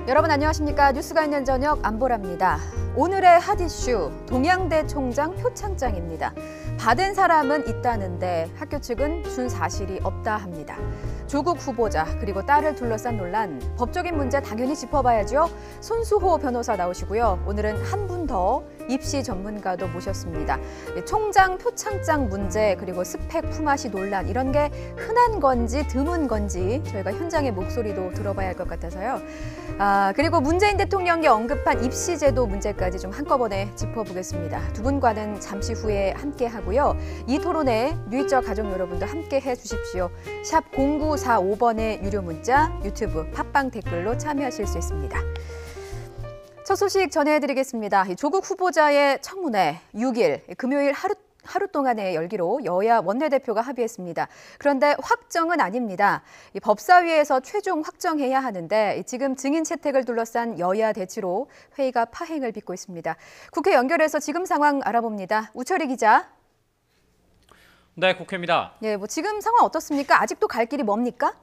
여러분 안녕하십니까? 뉴스가 있는 저녁 안보라입니다. 오늘의 핫 이슈 동양대 총장 표창장입니다. 받은 사람은 있다는데 학교 측은 준 사실이 없다 합니다. 조국 후보자 그리고 딸을 둘러싼 논란, 법적인 문제 당연히 짚어봐야죠. 손수호 변호사 나오시고요. 오늘은 한 분 더 입시 전문가도 모셨습니다. 총장 표창장 문제 그리고 스펙 품앗이 논란 이런 게 흔한 건지 드문 건지 저희가 현장의 목소리도 들어봐야 할 것 같아서요. 그리고 문재인 대통령이 언급한 입시제도 문제까지 좀 한꺼번에 짚어보겠습니다. 두 분과는 잠시 후에 함께 하고요. 이 토론에 뉴이저 가족 여러분도 함께 해주십시오. 샵 0945번의 유료 문자, 유튜브, 팟빵 댓글로 참여하실 수 있습니다. 첫 소식 전해드리겠습니다. 조국 후보자의 청문회 6일 금요일 하루 동안의 열기로 여야 원내대표가 합의했습니다. 그런데 확정은 아닙니다. 법사위에서 최종 확정해야 하는데 지금 증인 채택을 둘러싼 여야 대치로 회의가 파행을 빚고 있습니다. 국회 연결해서 지금 상황 알아봅니다. 우철희 기자. 네, 국회입니다. 예, 지금 상황 어떻습니까? 아직도 갈 길이 뭡니까?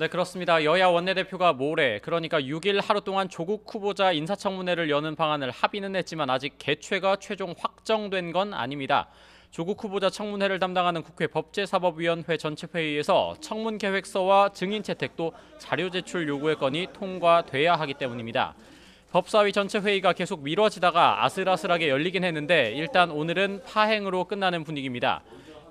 네, 그렇습니다. 여야 원내대표가 모레, 그러니까 6일 하루 동안 조국 후보자 인사청문회를 여는 방안을 합의는 했지만 아직 개최가 최종 확정된 건 아닙니다. 조국 후보자 청문회를 담당하는 국회 법제사법위원회 전체회의에서 청문계획서와 증인 채택도 자료 제출 요구의 건이 통과돼야 하기 때문입니다. 법사위 전체회의가 계속 미뤄지다가 아슬아슬하게 열리긴 했는데 일단 오늘은 파행으로 끝나는 분위기입니다.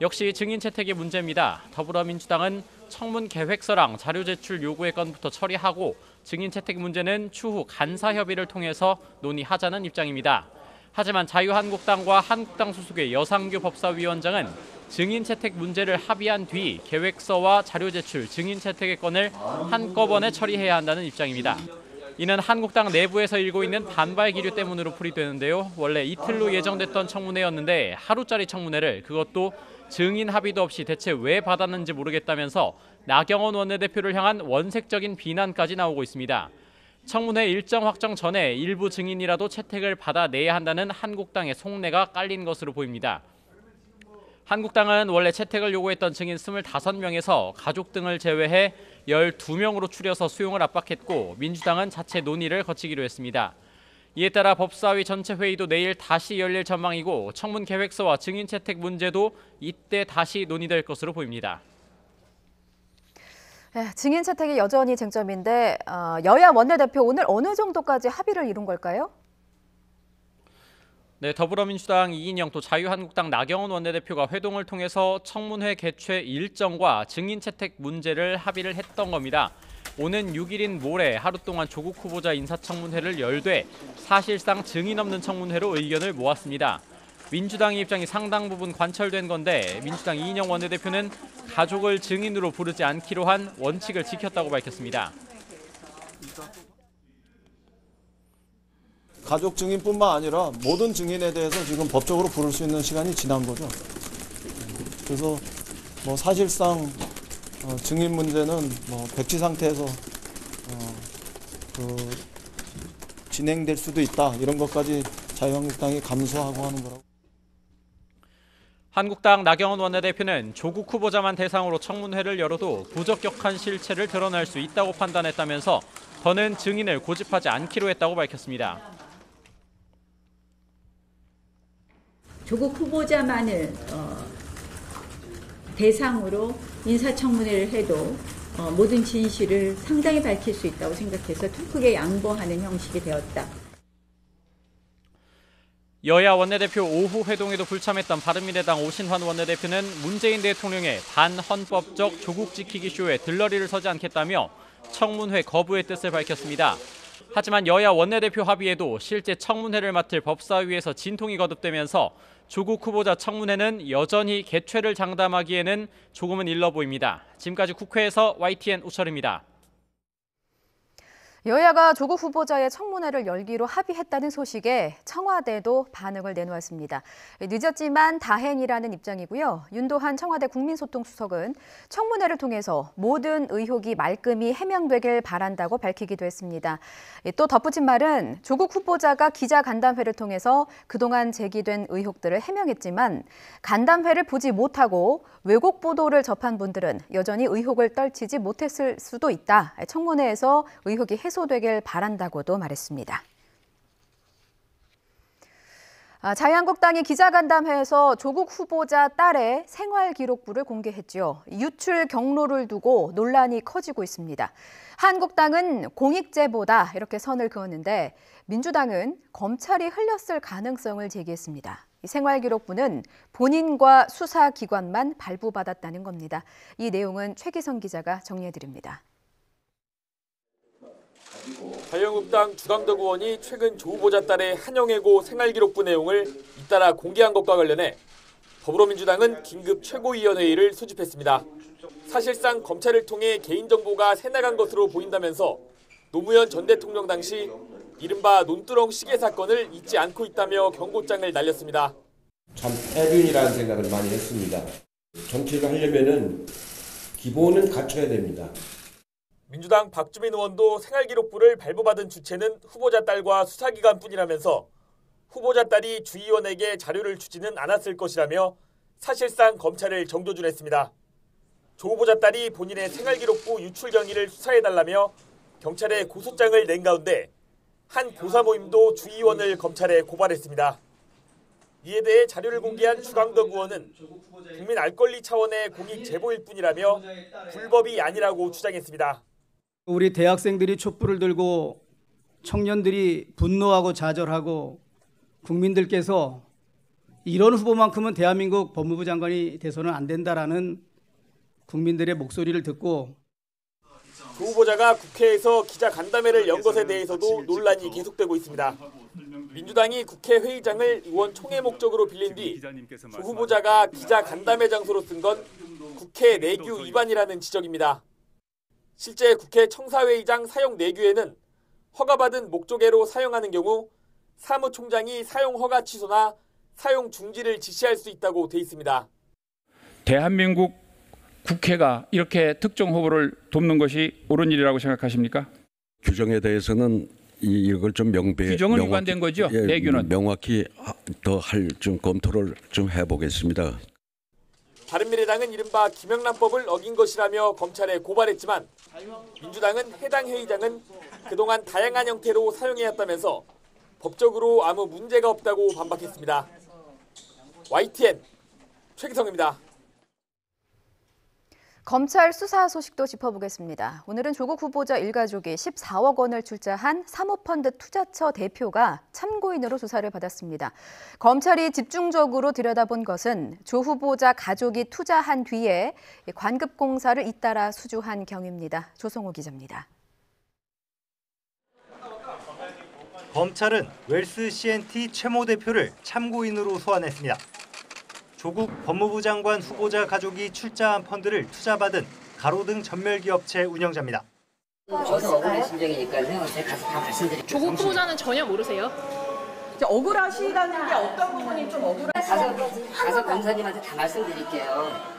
역시 증인 채택의 문제입니다. 더불어민주당은 청문 계획서랑 자료 제출 요구의 건부터 처리하고 증인 채택 문제는 추후 간사 협의를 통해서 논의하자는 입장입니다. 하지만 자유한국당과 한국당 소속의 여상규 법사위원장은 증인 채택 문제를 합의한 뒤 계획서와 자료 제출, 증인 채택의 건을 한꺼번에 처리해야 한다는 입장입니다. 이는 한국당 내부에서 일고 있는 반발 기류 때문으로 풀이되는데요. 원래 이틀로 예정됐던 청문회였는데 하루짜리 청문회를 그것도 증인 합의도 없이 대체 왜 받았는지 모르겠다면서 나경원 원내대표를 향한 원색적인 비난까지 나오고 있습니다. 청문회 일정 확정 전에 일부 증인이라도 채택을 받아내야 한다는 한국당의 속내가 깔린 것으로 보입니다. 한국당은 원래 채택을 요구했던 증인 25명에서 가족 등을 제외해 12명으로 추려서 수용을 압박했고 민주당은 자체 논의를 거치기로 했습니다. 이에 따라 법사위 전체 회의도 내일 다시 열릴 전망이고 청문 계획서와 증인 채택 문제도 이때 다시 논의될 것으로 보입니다. 증인 채택이 여전히 쟁점인데 여야 원내대표 오늘 어느 정도까지 합의를 이룬 걸까요? 네, 더불어민주당 이인영 또 자유한국당 나경원 원내대표가 회동을 통해서 청문회 개최 일정과 증인 채택 문제를 합의를 했던 겁니다. 오는 6일인 모레 하루 동안 조국 후보자 인사청문회를 열되 사실상 증인 없는 청문회로 의견을 모았습니다. 민주당의 입장이 상당 부분 관철된 건데 민주당 이인영 원내대표는 가족을 증인으로 부르지 않기로 한 원칙을 지켰다고 밝혔습니다. 가족 증인뿐만 아니라 모든 증인에 대해서 지금 법적으로 부를 수 있는 시간이 지난 거죠. 그래서 사실상 증인 문제는 백지 상태에서 진행될 수도 있다. 이런 것까지 자유한국당이 감수하고 하는 거라고. 한국당 나경원 원내대표는 조국 후보자만 대상으로 청문회를 열어도 부적격한 실체를 드러낼 수 있다고 판단했다면서 더는 증인을 고집하지 않기로 했다고 밝혔습니다. 조국 후보자만을 대상으로 인사청문회를 해도 모든 진실을 상당히 밝힐 수 있다고 생각해서 크게 양보하는 형식이 되었다. 여야 원내대표 오후 회동에도 불참했던 바른미래당 오신환 원내대표는 문재인 대통령의 반헌법적 조국 지키기 쇼에 들러리를 서지 않겠다며 청문회 거부의 뜻을 밝혔습니다. 하지만 여야 원내대표 합의에도 실제 청문회를 맡을 법사위에서 진통이 거듭되면서 조국 후보자 청문회는 여전히 개최를 장담하기에는 조금은 일러 보입니다. 지금까지 국회에서 YTN 우철입니다. 여야가 조국 후보자의 청문회를 열기로 합의했다는 소식에 청와대도 반응을 내놓았습니다. 늦었지만 다행이라는 입장이고요. 윤도한 청와대 국민소통수석은 청문회를 통해서 모든 의혹이 말끔히 해명되길 바란다고 밝히기도 했습니다. 또 덧붙인 말은 조국 후보자가 기자간담회를 통해서 그동안 제기된 의혹들을 해명했지만 간담회를 보지 못하고 왜곡 보도를 접한 분들은 여전히 의혹을 떨치지 못했을 수도 있다. 청문회에서 의혹이 해소되길 바란다고도 말했습니다. 자유한국당이 기자간담회에서 조국 후보자 딸의 생활기록부를 공개했죠. 유출 경로를 두고 논란이 커지고 있습니다. 한국당은 공익제보다 이렇게 선을 그었는데 민주당은 검찰이 흘렸을 가능성을 제기했습니다. 이 생활기록부는 본인과 수사기관만 발부받았다는 겁니다. 이 내용은 최기성 기자가 정리해드립니다. 자유한국당 주강덕 의원이 최근 조 후보자 딸의 한영애고 생활기록부 내용을 잇따라 공개한 것과 관련해 더불어민주당은 긴급 최고위원회의를 소집했습니다. 사실상 검찰을 통해 개인정보가 새나간 것으로 보인다면서 노무현 전 대통령 당시 이른바 논두렁 시계 사건을 잊지 않고 있다며 경고장을 날렸습니다. 참 해륜이라는 생각을 많이 했습니다. 정치를 하려면은 기본은 갖춰야 됩니다. 민주당 박주민 의원도 생활기록부를 발부받은 주체는 후보자 딸과 수사기관뿐이라면서 후보자 딸이 주의원에게 자료를 주지는 않았을 것이라며 사실상 검찰을 정조준했습니다. 조 후보자 딸이 본인의 생활기록부 유출 경위를 수사해달라며 경찰에 고소장을 낸 가운데 한 교사 모임도 주의원을 검찰에 고발했습니다. 이에 대해 자료를 공개한 주강덕 의원은 국민 알 권리 차원의 공익 제보일 뿐이라며 불법이 아니라고 주장했습니다. 우리 대학생들이 촛불을 들고 청년들이 분노하고 좌절하고 국민들께서 이런 후보만큼은 대한민국 법무부 장관이 돼서는 안 된다라는 국민들의 목소리를 듣고 조 후보자가 국회에서 기자간담회를 연 것에 대해서도 논란이 계속되고 있습니다. 민주당이 국회 회의장을 의원 총회 목적으로 빌린 뒤 조 후보자가 기자간담회 장소로 쓴 건 국회 내규 위반이라는 지적입니다. 실제 국회 청사회의장 사용 내규에는 허가받은 목적외로 사용하는 경우 사무총장이 사용 허가 취소나 사용 중지를 지시할 수 있다고 돼 있습니다. 대한민국 국회가 이렇게 특정 후보를 돕는 것이 옳은 일이라고 생각하십니까? 규정에 대해서는 이걸 좀 규정은 위반된 거죠? 예, 내규는 명확히 더 좀 검토를 좀 해보겠습니다. 바른미래당은 이른바 김영란법을 어긴 것이라며 검찰에 고발했지만 민주당은 해당 회의장은 그동안 다양한 형태로 사용해왔다면서 법적으로 아무 문제가 없다고 반박했습니다. YTN 최기성입니다. 검찰 수사 소식도 짚어보겠습니다. 오늘은 조국 후보자 일가족이 14억 원을 출자한 사모펀드 투자처 대표가 참고인으로 조사를 받았습니다. 검찰이 집중적으로 들여다본 것은 조 후보자 가족이 투자한 뒤에 관급공사를 잇따라 수주한 경위입니다. 조성호 기자입니다. 검찰은 웰스 C&T 최모 대표를 참고인으로 소환했습니다. 조국 법무부 장관 후보자 가족이 출자한 펀드를 투자받은 가로등 전멸기업체 운영자입니다. 저도 억울한 심정이니까요. 제가 가서 다 말씀드릴게요. 조국 후보자는 전혀 모르세요? 억울하시다는 게 어떤 부분이 좀 억울하세요? 가서 검사님한테 다 말씀드릴게요.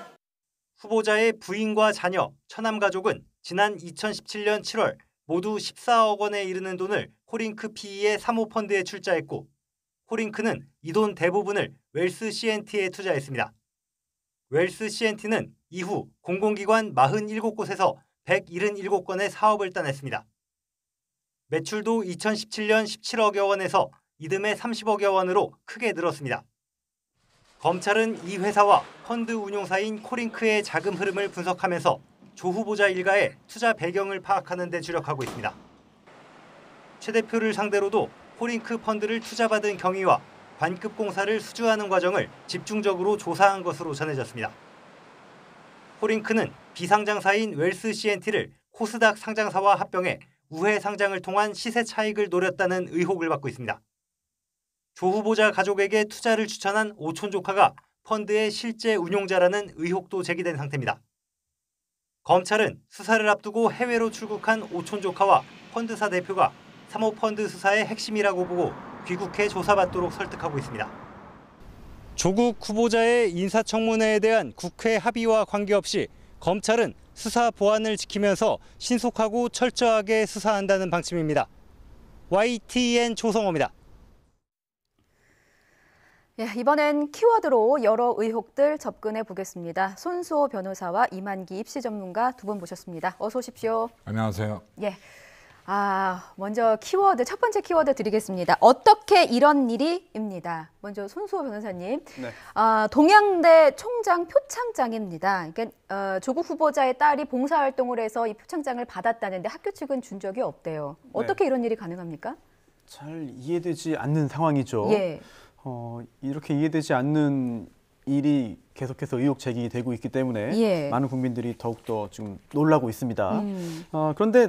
후보자의 부인과 자녀, 처남 가족은 지난 2017년 7월 모두 14억 원에 이르는 돈을 호링크 PE의 사모펀드에 출자했고 호링크는 이 돈 대부분을 웰스 C&T에 투자했습니다. 웰스 C&T는 이후 공공기관 47곳에서 177건의 사업을 따냈습니다. 매출도 2017년 17억여 원에서 이듬해 30억여 원으로 크게 늘었습니다. 검찰은 이 회사와 펀드 운용사인 코링크의 자금 흐름을 분석하면서 조 후보자 일가의 투자 배경을 파악하는 데 주력하고 있습니다. 최 대표를 상대로도 코링크 펀드를 투자받은 경위와 관급공사를 수주하는 과정을 집중적으로 조사한 것으로 전해졌습니다. 코링크는 비상장사인 웰스 C&T를 코스닥 상장사와 합병해 우회 상장을 통한 시세 차익을 노렸다는 의혹을 받고 있습니다. 조 후보자 가족에게 투자를 추천한 오촌 조카가 펀드의 실제 운용자라는 의혹도 제기된 상태입니다. 검찰은 수사를 앞두고 해외로 출국한 오촌 조카와 펀드사 대표가 사모펀드 수사의 핵심이라고 보고 귀국해 조사받도록 설득하고 있습니다. 조국 후보자의 인사청문회에 대한 국회 합의와 관계없이 검찰은 수사 보안을 지키면서 신속하고 철저하게 수사한다는 방침입니다. YTN 조성호입니다. 예, 이번엔 키워드로 여러 의혹들 접근해 보겠습니다. 손수호 변호사와 이만기 입시 전문가 두 분 모셨습니다. 어서 오십시오. 안녕하세요. 예. 먼저 키워드, 첫 번째 키워드 드리겠습니다. 어떻게 이런 일이입니다. 먼저 손수호 변호사님. 네. 동양대 총장 표창장입니다. 그러니까 조국 후보자의 딸이 봉사활동을 해서 이 표창장을 받았다는데 학교 측은 준 적이 없대요. 어떻게 이런 일이 가능합니까? 잘 이해되지 않는 상황이죠. 예. 이렇게 이해되지 않는 일이 계속해서 의혹 제기되고 있기 때문에 예. 많은 국민들이 더욱더 지금 놀라고 있습니다. 그런데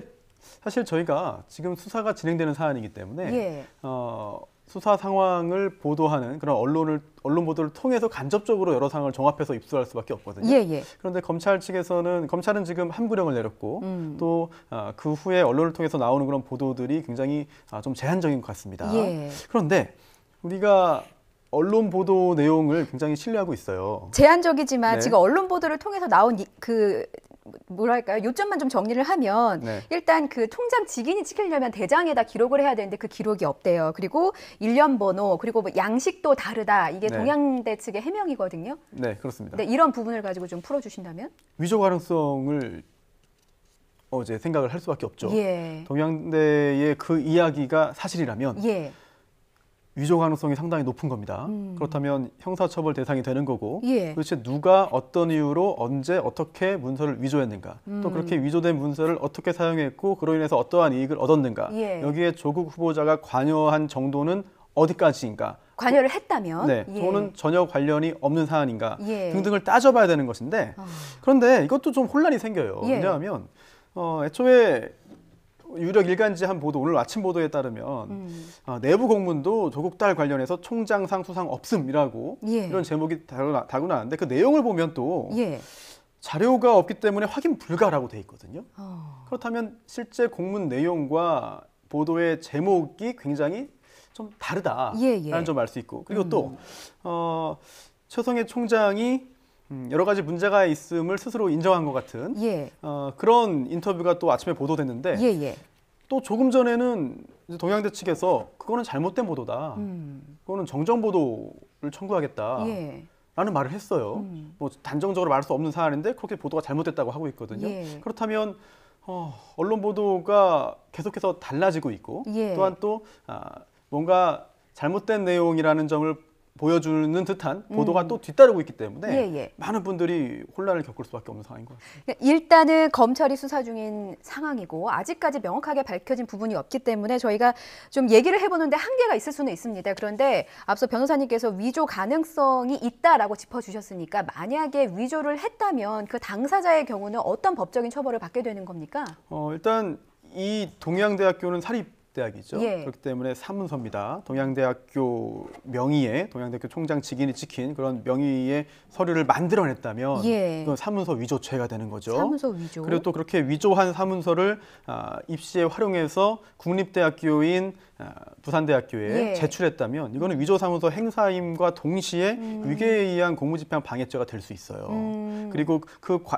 사실 저희가 지금 수사가 진행되는 사안이기 때문에 예. 수사 상황을 보도하는 그런 언론 보도를 통해서 간접적으로 여러 상황을 종합해서 입수할 수밖에 없거든요. 예. 그런데 검찰 측에서는 검찰은 지금 함구령을 내렸고 또 그 후에 언론을 통해서 나오는 그런 보도들이 굉장히 좀 제한적인 것 같습니다. 예. 그런데 우리가 언론 보도 내용을 굉장히 신뢰하고 있어요. 제한적이지만 네. 지금 언론 보도를 통해서 나온 뭐랄까요? 요점만 좀 정리를 하면 네. 일단 그 총장 직인이 찍히려면 대장에다 기록을 해야 되는데 그 기록이 없대요. 그리고 일련 번호 그리고 뭐 양식도 다르다. 이게 네. 동양대 측의 해명이거든요. 네, 그렇습니다. 네, 이런 부분을 가지고 좀 풀어주신다면? 위조 가능성을 이제 생각을 할 수밖에 없죠. 예. 동양대의 그 이야기가 사실이라면 예. 위조 가능성이 상당히 높은 겁니다. 그렇다면 형사처벌 대상이 되는 거고 예. 도대체 누가 어떤 이유로 언제 어떻게 문서를 위조했는가 또 그렇게 위조된 문서를 어떻게 사용했고 그로 인해서 어떠한 이익을 얻었는가 예. 여기에 조국 후보자가 관여한 정도는 어디까지인가 관여를 했다면? 네, 예. 또는 전혀 관련이 없는 사안인가 예. 등등을 따져봐야 되는 것인데 그런데 이것도 좀 혼란이 생겨요. 예. 왜냐하면 애초에 유력 일간지 한 보도, 오늘 아침 보도에 따르면 내부 공문도 조국 딸 관련해서 총장상 수상 없음이라고 예. 이런 제목이 달고 나왔는데 그 내용을 보면 또 예. 자료가 없기 때문에 확인 불가라고 돼 있거든요. 그렇다면 실제 공문 내용과 보도의 제목이 굉장히 좀 다르다라는 점을 알 수 있고 그리고 또 최성해 총장이 여러 가지 문제가 있음을 스스로 인정한 것 같은 예. 그런 인터뷰가 또 아침에 보도됐는데 예. 또 조금 전에는 동양대 측에서 그거는 잘못된 보도다. 그거는 정정 보도를 청구하겠다. 예. 라는 말을 했어요. 뭐 단정적으로 말할 수 없는 사안인데 그렇게 보도가 잘못됐다고 하고 있거든요. 예. 그렇다면 언론 보도가 계속해서 달라지고 있고 예. 또한 또 뭔가 잘못된 내용이라는 점을 보여주는 듯한 보도가 또 뒤따르고 있기 때문에 예. 많은 분들이 혼란을 겪을 수밖에 없는 상황인 것 같습니다. 일단은 검찰이 수사 중인 상황이고 아직까지 명확하게 밝혀진 부분이 없기 때문에 저희가 좀 얘기를 해보는데 한계가 있을 수는 있습니다. 그런데 앞서 변호사님께서 위조 가능성이 있다라고 짚어주셨으니까 만약에 위조를 했다면 그 당사자의 경우는 어떤 법적인 처벌을 받게 되는 겁니까? 일단 이 동양대학교는 사립 대학이죠. 예. 그렇기 때문에 사문서입니다. 동양대학교 명의의 동양대학교 총장 직인이 찍힌 그런 명의의 서류를 만들어냈다면 예. 이건 사문서 위조죄가 되는 거죠. 사문서 위조. 그리고 또 그렇게 위조한 사문서를 입시에 활용해서 국립대학교인 부산대학교에 예. 제출했다면 이거는 위조 사문서 행사임과 동시에 위계에 의한 공무집행 방해죄가 될 수 있어요. 그리고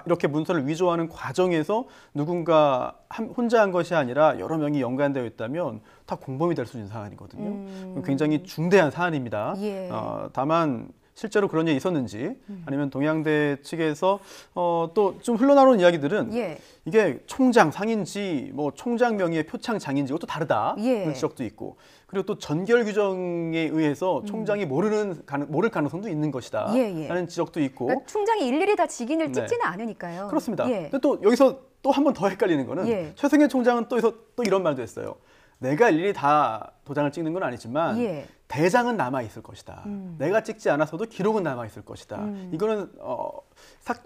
이렇게 문서를 위조하는 과정에서 누군가 혼자 한 것이 아니라 여러 명이 연관되어 있다면 다 공범이 될 수 있는 사안이거든요. 굉장히 중대한 사안입니다. 예. 다만 실제로 그런 일이 있었는지 아니면 동양대 측에서 또 좀 흘러나오는 이야기들은 예. 이게 총장 상인지 뭐 총장 명의의 표창장인지 이것도 다르다 예. 그런 지적도 있고 그리고 또 전결 규정에 의해서 총장이 모를 가능성도 있는 것이다 예. 라는 지적도 있고 그러니까 총장이 일일이 다 직인을 네. 찍지는 않으니까요. 그렇습니다. 예. 근데 또 여기서 또 한 번 더 헷갈리는 거는 예. 최승현 총장은 또 이런 말도 했어요. 내가 일일이 다 도장을 찍는 건 아니지만 예. 대장은 남아 있을 것이다. 내가 찍지 않았어도 기록은 남아 있을 것이다.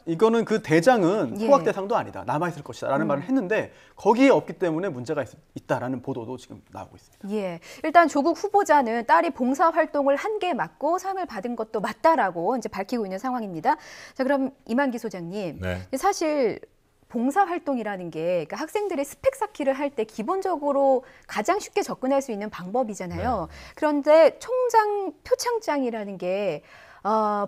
이거는 그 대장은 예. 포괄 대상도 아니다. 남아 있을 것이다라는 말을 했는데 거기에 없기 때문에 문제가 있다라는 보도도 지금 나오고 있습니다. 예, 일단 조국 후보자는 딸이 봉사 활동을 한 게 맞고 상을 받은 것도 맞다라고 이제 밝히고 있는 상황입니다. 자, 그럼 이만기 소장님, 네. 사실 봉사활동이라는 게 그러니까 학생들이 스펙 쌓기를 할 때 기본적으로 가장 쉽게 접근할 수 있는 방법이잖아요. 네. 그런데 총장 표창장이라는 게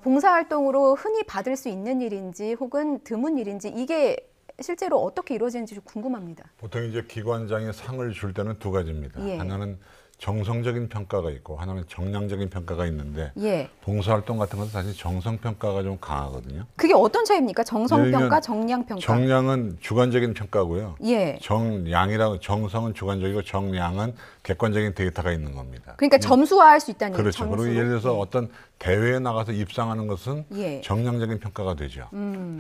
봉사활동으로 흔히 받을 수 있는 일인지 혹은 드문 일인지 이게 실제로 어떻게 이루어지는지 좀 궁금합니다. 보통 이제 기관장이 상을 줄 때는 두 가지입니다. 예. 하나는 정성적인 평가가 있고 하나는 정량적인 평가가 있는데 예. 봉사활동 같은 것은 사실 정성평가가 좀 강하거든요. 그게 어떤 차이입니까? 정성평가, 정량평가. 정량은 주관적인 평가고요. 예. 정성은 주관적이고 정량은 객관적인 데이터가 있는 겁니다. 그러니까 점수화할 수 있다는 그렇죠. 점수로? 그리고 예를 들어서 예. 어떤 대회에 나가서 입상하는 것은 예. 정량적인 평가가 되죠.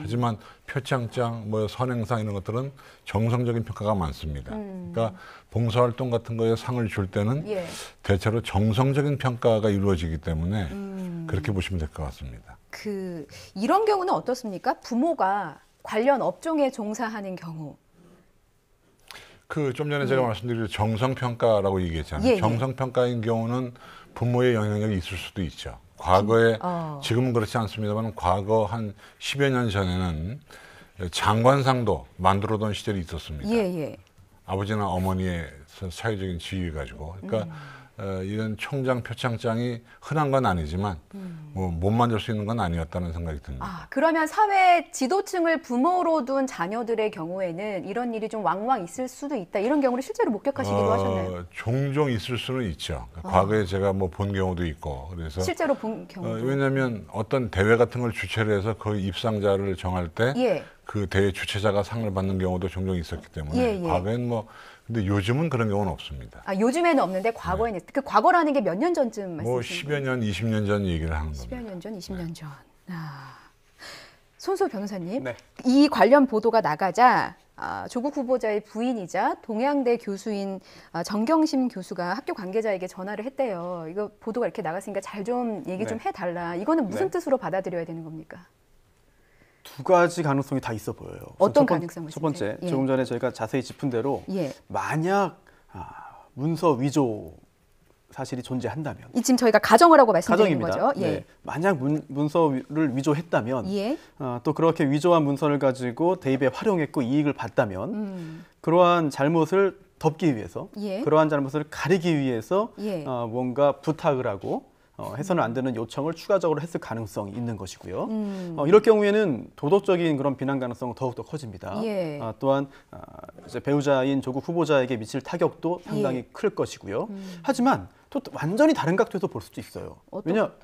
하지만 표창장, 선행상 이런 것들은 정성적인 평가가 많습니다. 그러니까 봉사활동 같은 거에 상을 줄 때는 예. 대체로 정성적인 평가가 이루어지기 때문에 그렇게 보시면 될 것 같습니다. 이런 경우는 어떻습니까? 부모가 관련 업종에 종사하는 경우. 좀 전에 제가 말씀드린 정성평가라고 얘기했잖아요. 예. 정성평가인 경우는 부모의 영향력이 있을 수도 있죠. 과거에, 지금은 그렇지 않습니다만 과거 한 10여 년 전에는 장관상도 만들어둔 시절이 있었습니다. 예. 아버지나 어머니의 사회적인 지위 가지고. 그러니까 이런 총장, 표창장이 흔한 건 아니지만 못 만들 수 있는 건 아니었다는 생각이 듭니다. 그러면 사회 지도층을 부모로 둔 자녀들의 경우에는 이런 일이 좀 왕왕 있을 수도 있다. 이런 경우를 실제로 목격하시기도 하셨나요? 종종 있을 수는 있죠. 과거에 제가 본 경우도 있고. 그래서 실제로 본 경우도. 왜냐하면 어떤 대회 같은 걸 주최를 해서 그 입상자를 정할 때 그 대회 주최자가 상을 받는 경우도 종종 있었기 때문에 과거엔 근데 요즘은 그런 경우는 없습니다. 요즘에는 없는데 과거에는 그 과거라는 게 몇 년 전쯤 말씀이신가요? 10여 년, 20년 전 얘기를 하는 겁니다. 10여 년 전, 20년 전. 손소 변호사님, 네. 이 관련 보도가 나가자 조국 후보자의 부인이자 동양대 교수인 정경심 교수가 학교 관계자에게 전화를 했대요. 이거 보도가 이렇게 나갔으니까 잘 좀 얘기 좀 해달라. 이거는 무슨 뜻으로 받아들여야 되는 겁니까? 두 가지 가능성이 다 있어 보여요. 어떤 가능성이? 첫 번째, 조금 전에 저희가 자세히 짚은 대로 만약 문서 위조 사실이 존재한다면 지금 저희가 가정을 하고 말씀드리는 거죠. 네. 만약 문서를 위조했다면 또 그렇게 위조한 문서를 가지고 대입에 활용했고 이익을 봤다면 그러한 잘못을 덮기 위해서 그러한 잘못을 가리기 위해서 뭔가 부탁을 하고 해서는 안 되는 요청을 추가적으로 했을 가능성이 있는 것이고요. 이럴 경우에는 도덕적인 그런 비난 가능성은 더욱더 커집니다. 또한 이제 배우자인 조국 후보자에게 미칠 타격도 상당히 클 것이고요. 하지만 또 완전히 다른 각도에서 볼 수도 있어요.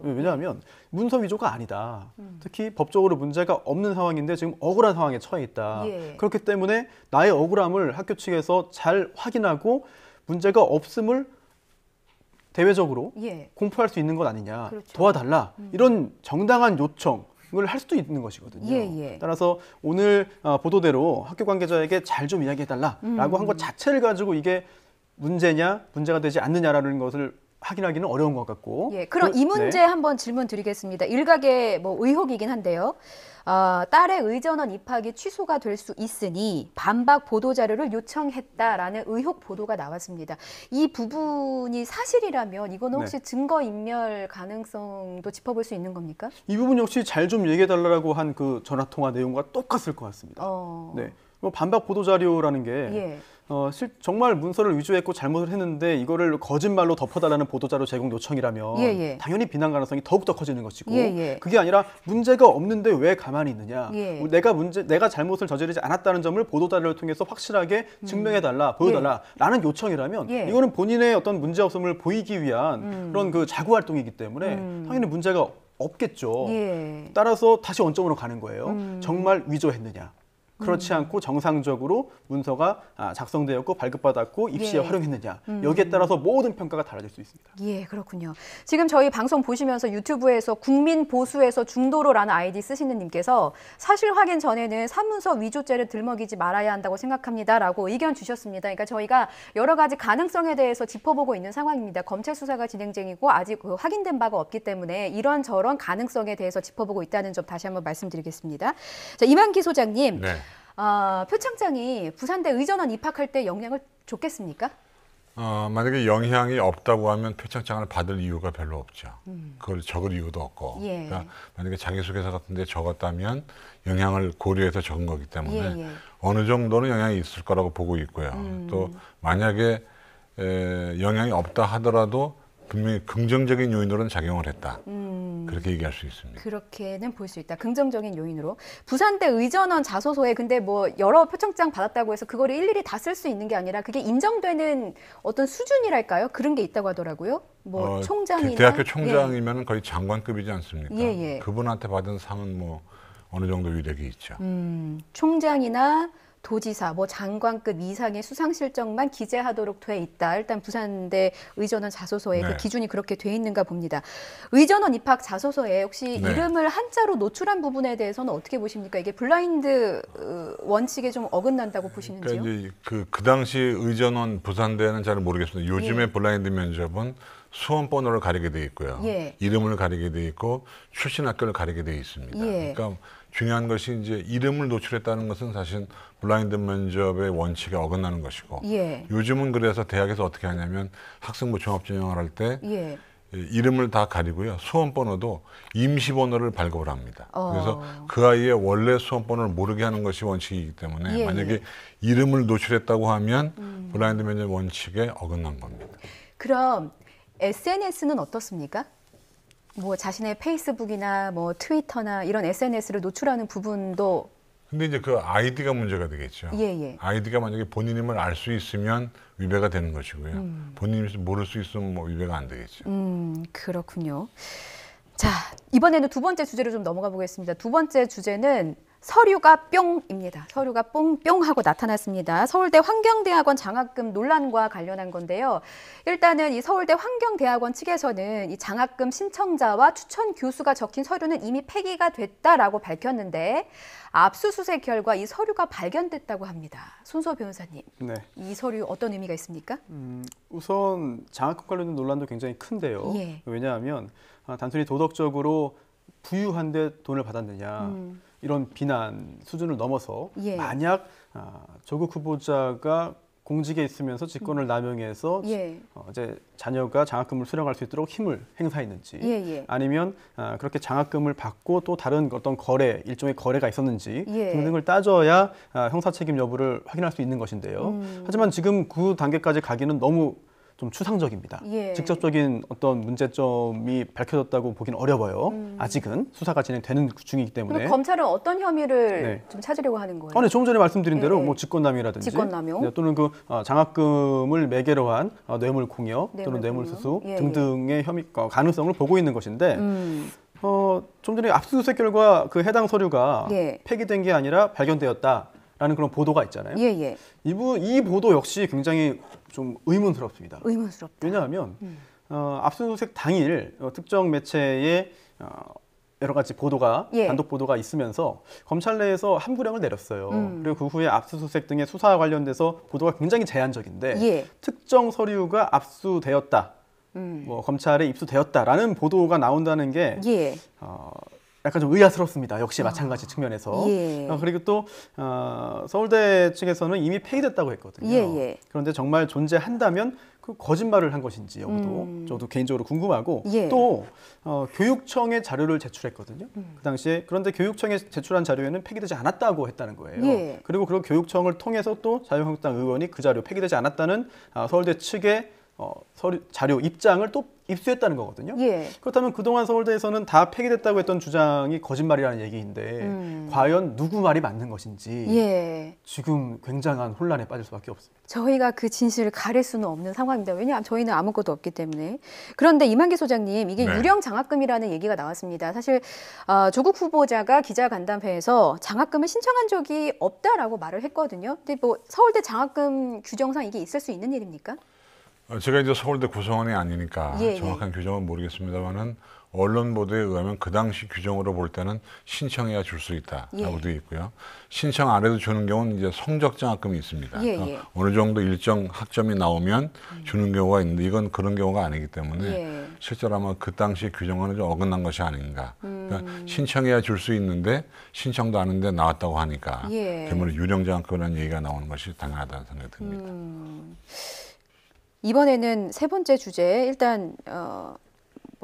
왜냐하면 문서 위조가 아니다. 특히 법적으로 문제가 없는 상황인데 지금 억울한 상황에 처해 있다. 그렇기 때문에 나의 억울함을 학교 측에서 잘 확인하고 문제가 없음을 대외적으로 공표할 수 있는 것 아니냐, 도와달라 이런 정당한 요청을 할 수도 있는 것이거든요. 따라서 오늘 보도대로 학교 관계자에게 잘 좀 이야기해달라라고 한 것 자체를 가지고 이게 문제냐, 문제가 되지 않느냐라는 것을 확인하기는 어려운 것 같고. 그럼 이 문제 한번 질문 드리겠습니다. 일각의 의혹이긴 한데요. 딸의 의전원 입학이 취소가 될 수 있으니 반박 보도 자료를 요청했다라는 의혹 보도가 나왔습니다. 이 부분이 사실이라면 이거는 혹시 증거인멸 가능성도 짚어볼 수 있는 겁니까? 이 부분 역시 잘 좀 얘기해달라고 한 그 전화통화 내용과 똑같을 것 같습니다. 반박 보도 자료라는 게 정말 문서를 위조했고 잘못을 했는데 이거를 거짓말로 덮어달라는 보도자료 제공 요청이라면 당연히 비난 가능성이 더욱더 커지는 것이고 그게 아니라 문제가 없는데 왜 가만히 있느냐 내가 잘못을 저지르지 않았다는 점을 보도자료를 통해서 확실하게 증명해달라 보여달라라는 요청이라면 이거는 본인의 어떤 문제없음을 보이기 위한 그런 그 자구 활동이기 때문에 당연히 문제가 없겠죠. 따라서 다시 원점으로 가는 거예요. 정말 위조했느냐 그렇지 않고 정상적으로 문서가 작성되었고 발급받았고 입시에 활용했느냐 여기에 따라서 모든 평가가 달라질 수 있습니다. 그렇군요. 지금 저희 방송 보시면서 유튜브에서 국민 보수에서 중도로라는 아이디 쓰시는 님께서 사실 확인 전에는 사문서 위조죄를 들먹이지 말아야 한다고 생각합니다라고 의견 주셨습니다. 그러니까 저희가 여러 가지 가능성에 대해서 짚어보고 있는 상황입니다. 검찰 수사가 진행 중이고 아직 확인된 바가 없기 때문에 이런저런 가능성에 대해서 짚어보고 있다는 점 다시 한번 말씀드리겠습니다. 자, 이만기 소장님. 표창장이 부산대 의전원 입학할 때 영향을 줬겠습니까? 만약에 영향이 없다고 하면 표창장을 받을 이유가 별로 없죠. 그걸 적을 이유도 없고. 예. 그러니까 만약에 자기소개서 같은 데 적었다면 영향을 고려해서 적은 거기 때문에 예. 어느 정도는 영향이 있을 거라고 보고 있고요. 또 만약에 영향이 없다 하더라도 분명히 긍정적인 요인으로는 작용을 했다. 그렇게 얘기할 수 있습니다. 그렇게는 볼 수 있다. 긍정적인 요인으로. 부산대 의전원 자소서에 근데 뭐 여러 표창장 받았다고 해서 그거를 일일이 다 쓸 수 있는 게 아니라 그게 인정되는 어떤 수준이랄까요? 그런 게 있다고 하더라고요. 뭐 총장이나 대학교 총장이면 거의 장관급이지 않습니까? 예. 그분한테 받은 상은 뭐 어느 정도 위력이 있죠. 총장이나 도지사, 뭐 장관급 이상의 수상 실적만 기재하도록 돼 있다. 일단 부산대 의전원 자소서에 그 기준이 그렇게 돼 있는가 봅니다. 의전원 입학 자소서에 혹시 이름을 한자로 노출한 부분에 대해서는 어떻게 보십니까? 이게 블라인드 원칙에 좀 어긋난다고 보시는지요? 그러니까 이제 그 당시 의전원 부산대는 잘 모르겠습니다. 요즘에 블라인드 면접은 수험 번호를 가리게 돼 있고요. 이름을 가리게 돼 있고 출신 학교를 가리게 돼 있습니다. 그러니까 중요한 것이 이제 이름을 노출했다는 것은 사실 블라인드 면접의 원칙에 어긋나는 것이고 요즘은 그래서 대학에서 어떻게 하냐면 학생부 종합 전형을 할 때 이름을 다 가리고요. 수험 번호도 임시 번호를 발급을 합니다. 그래서 그 아이의 원래 수험 번호를 모르게 하는 것이 원칙이기 때문에 만약에 이름을 노출했다고 하면 블라인드 면접 원칙에 어긋난 겁니다. 그럼 SNS는 어떻습니까? 뭐 자신의 페이스북이나 뭐 트위터나 이런 SNS를 노출하는 부분도 근데 이제 그 아이디가 문제가 되겠죠. 아이디가 만약에 본인임을 알 수 있으면 위배가 되는 것이고요. 본인임을 모를 수 있으면 뭐 위배가 안 되겠죠. 그렇군요. 자, 이번에는 두 번째 주제로 좀 넘어가 보겠습니다. 두 번째 주제는 서류가 뿅입니다. 서류가 뽕뿅 하고 나타났습니다. 서울대 환경대학원 장학금 논란과 관련한 건데요. 일단은 이 서울대 환경대학원 측에서는 이 장학금 신청자와 추천 교수가 적힌 서류는 이미 폐기가 됐다라고 밝혔는데 압수수색 결과 이 서류가 발견됐다고 합니다. 손수호 변호사님, 이 서류 어떤 의미가 있습니까? 우선 장학금 관련된 논란도 굉장히 큰데요. 왜냐하면 단순히 도덕적으로 부유한데 돈을 받았느냐 이런 비난 수준을 넘어서 만약 조국 후보자가 공직에 있으면서 직권을 남용해서 이제 자녀가 장학금을 수령할 수 있도록 힘을 행사했는지 아니면 그렇게 장학금을 받고 또 다른 어떤 거래, 일종의 거래가 있었는지 등등을 따져야 형사 책임 여부를 확인할 수 있는 것인데요. 하지만 지금 그 단계까지 가기는 너무 좀 추상적입니다. 직접적인 어떤 문제점이 밝혀졌다고 보기는 어려워요. 아직은 수사가 진행되는 중이기 때문에. 검찰은 어떤 혐의를 좀 찾으려고 하는 거예요? 조금 전에 말씀드린 대로 뭐 직권남용이라든지 또는 그 장학금을 매개로 한 뇌물 공여 또는 뇌물 수수 등등의 혐의 가능성을 보고 있는 것인데 좀 전에 압수수색 결과 그 해당 서류가 폐기된 게 아니라 발견되었다라는 그런 보도가 있잖아요. 이 보도 역시 굉장히 좀 의문스럽습니다. 의문스럽다. 왜냐하면 압수수색 당일 특정 매체에 여러 가지 보도가 단독 보도가 있으면서 검찰 내에서 함구령을 내렸어요. 그리고 그 후에 압수수색 등의 수사와 관련돼서 보도가 굉장히 제한적인데 특정 서류가 압수되었다, 뭐 검찰에 입수되었다라는 보도가 나온다는 게 약간 좀 의아스럽습니다. 역시 마찬가지 측면에서. 그리고 또 서울대 측에서는 이미 폐기됐다고 했거든요. 그런데 정말 존재한다면 그 거짓말을 한 것인지 여부도 저도 개인적으로 궁금하고 또 교육청에 자료를 제출했거든요. 그 당시에. 그런데 교육청에 제출한 자료에는 폐기되지 않았다고 했다는 거예요. 그리고 그 교육청을 통해서 또 자유한국당 의원이 그 자료 폐기되지 않았다는 서울대 측의 서류, 자료, 입장을 또 입수했다는 거거든요. 그렇다면 그동안 서울대에서는 다 폐기됐다고 했던 주장이 거짓말이라는 얘기인데 과연 누구 말이 맞는 것인지 지금 굉장한 혼란에 빠질 수밖에 없습니다. 저희가 그 진실을 가릴 수는 없는 상황입니다. 왜냐하면 저희는 아무것도 없기 때문에. 그런데 이만기 소장님, 이게 유령 장학금이라는 얘기가 나왔습니다. 사실 조국 후보자가 기자간담회에서 장학금을 신청한 적이 없다라고 말을 했거든요. 근데 뭐 서울대 장학금 규정상 이게 있을 수 있는 일입니까? 제가 이제 서울대 구성원이 아니니까 정확한 규정은 모르겠습니다만은 언론 보도에 의하면 그 당시 규정으로 볼 때는 신청해야 줄 수 있다라고 되어 있고요. 신청 안 해도 주는 경우는 이제 성적 장학금이 있습니다. 어느 정도 일정 학점이 나오면 주는 경우가 있는데 이건 그런 경우가 아니기 때문에 실제로 아마 그 당시 규정과는 좀 어긋난 것이 아닌가. 그러니까 신청해야 줄 수 있는데 신청도 안 했는데 나왔다고 하니까 그러면 유령 장학금이라는 얘기가 나오는 것이 당연하다는 생각이 듭니다. 이번에는 세 번째 주제 일단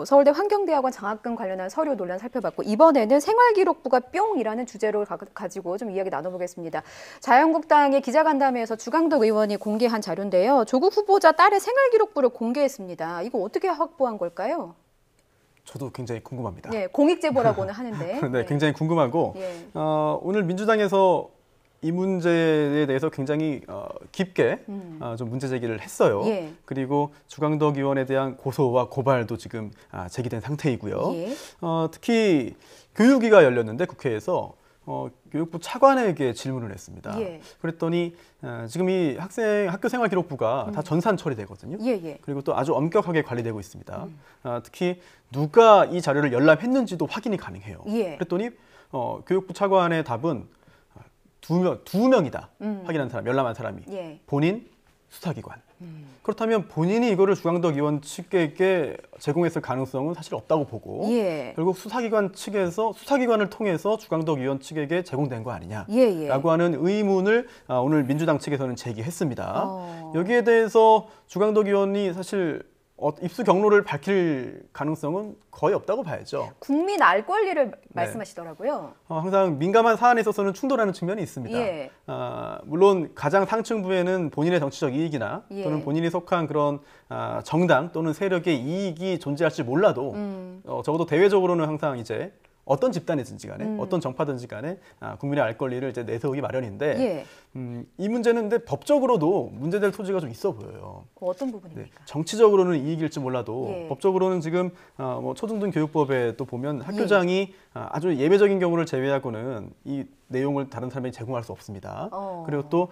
서울대 환경대학원 장학금 관련한 서류 논란 살펴봤고 이번에는 생활기록부가 뿅이라는 주제로 가지고 좀 이야기 나눠보겠습니다. 자유한국당의 기자간담회에서 주강덕 의원이 공개한 자료인데요. 조국 후보자 딸의 생활기록부를 공개했습니다. 이거 어떻게 확보한 걸까요? 저도 굉장히 궁금합니다. 네, 공익제보라고는 하는데. 네, 굉장히 궁금하고 오늘 민주당에서 이 문제에 대해서 굉장히 깊게 좀 문제 제기를 했어요. 예. 그리고 주강덕 의원에 대한 고소와 고발도 지금 제기된 상태이고요. 예. 특히 교육위가 열렸는데 국회에서 교육부 차관에게 질문을 했습니다. 예. 그랬더니 지금 이 학교 생활기록부가 다 전산 처리되거든요. 그리고 또 아주 엄격하게 관리되고 있습니다. 특히 누가 이 자료를 열람했는지도 확인이 가능해요. 그랬더니 교육부 차관의 답은 두 명이다. 확인한 사람, 열람한 사람이. 본인, 수사기관. 그렇다면 본인이 이거를 주강덕 의원 측에게 제공했을 가능성은 사실 없다고 보고 결국 수사기관 측에서 수사기관을 통해서 주강덕 의원 측에게 제공된 거 아니냐라고 하는 의문을 오늘 민주당 측에서는 제기했습니다. 여기에 대해서 주강덕 의원이 사실 입수 경로를 밝힐 가능성은 거의 없다고 봐야죠. 국민 알 권리를 말씀하시더라고요. 항상 민감한 사안에 있어서는 충돌하는 측면이 있습니다. 물론 가장 상층부에는 본인의 정치적 이익이나 또는 본인이 속한 그런 정당 또는 세력의 이익이 존재할지 몰라도 적어도 대외적으로는 항상 이제 어떤 집단이든지 간에 어떤 정파든지 간에 국민의 알 권리를 이제 내세우기 마련인데 이 문제는 근데 법적으로도 문제될 소지가 좀 있어 보여요. 어떤 부분입니까? 정치적으로는 이익일지 몰라도 법적으로는 지금 뭐 초중등 교육법에 또 보면 학교장이 아주 예외적인 경우를 제외하고는 이 내용을 다른 사람에게 제공할 수 없습니다. 그리고 또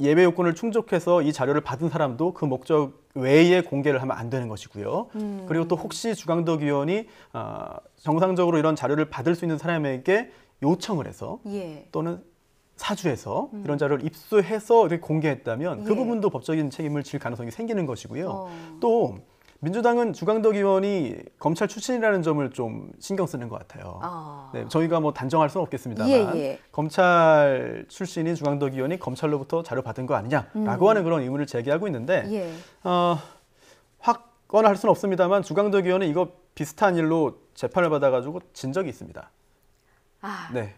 예외 요건을 충족해서 이 자료를 받은 사람도 그 목적 외에 공개를 하면 안 되는 것이고요. 그리고 또 혹시 주강덕 의원이 정상적으로 이런 자료를 받을 수 있는 사람에게 요청을 해서 또는 사주해서 이런 자료를 입수해서 이렇게 공개했다면 그 부분도 법적인 책임을 질 가능성이 생기는 것이고요. 또 민주당은 주강덕 의원이 검찰 출신이라는 점을 좀 신경 쓰는 것 같아요. 네, 저희가 뭐 단정할 수는 없겠습니다만 검찰 출신인 주강덕 의원이 검찰로부터 자료 받은 거 아니냐라고 하는 그런 의문을 제기하고 있는데 확언할 수는 없습니다만 주강덕 의원은 이거 비슷한 일로 재판을 받아가지고 진 적이 있습니다. 네,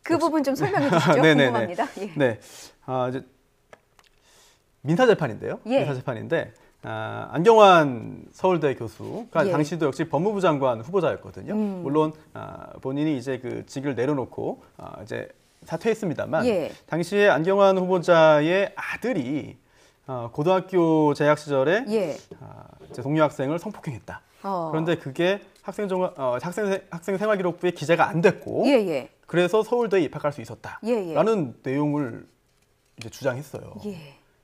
그 부분 좀 설명해 주시죠. 궁금합니다. 네, 이제 민사 재판인데요. 민사 재판인데. 안경환 서울대 교수가 당시도 역시 법무부 장관 후보자였거든요. 물론 본인이 이제 그 직을 내려놓고 이제 사퇴했습니다만 당시에 안경환 후보자의 아들이 고등학교 재학 시절에 이제 동료 학생을 성폭행했다. 그런데 그게 학생 생활기록부에 기재가 안 됐고 그래서 서울대에 입학할 수 있었다라는 내용을 이제 주장했어요.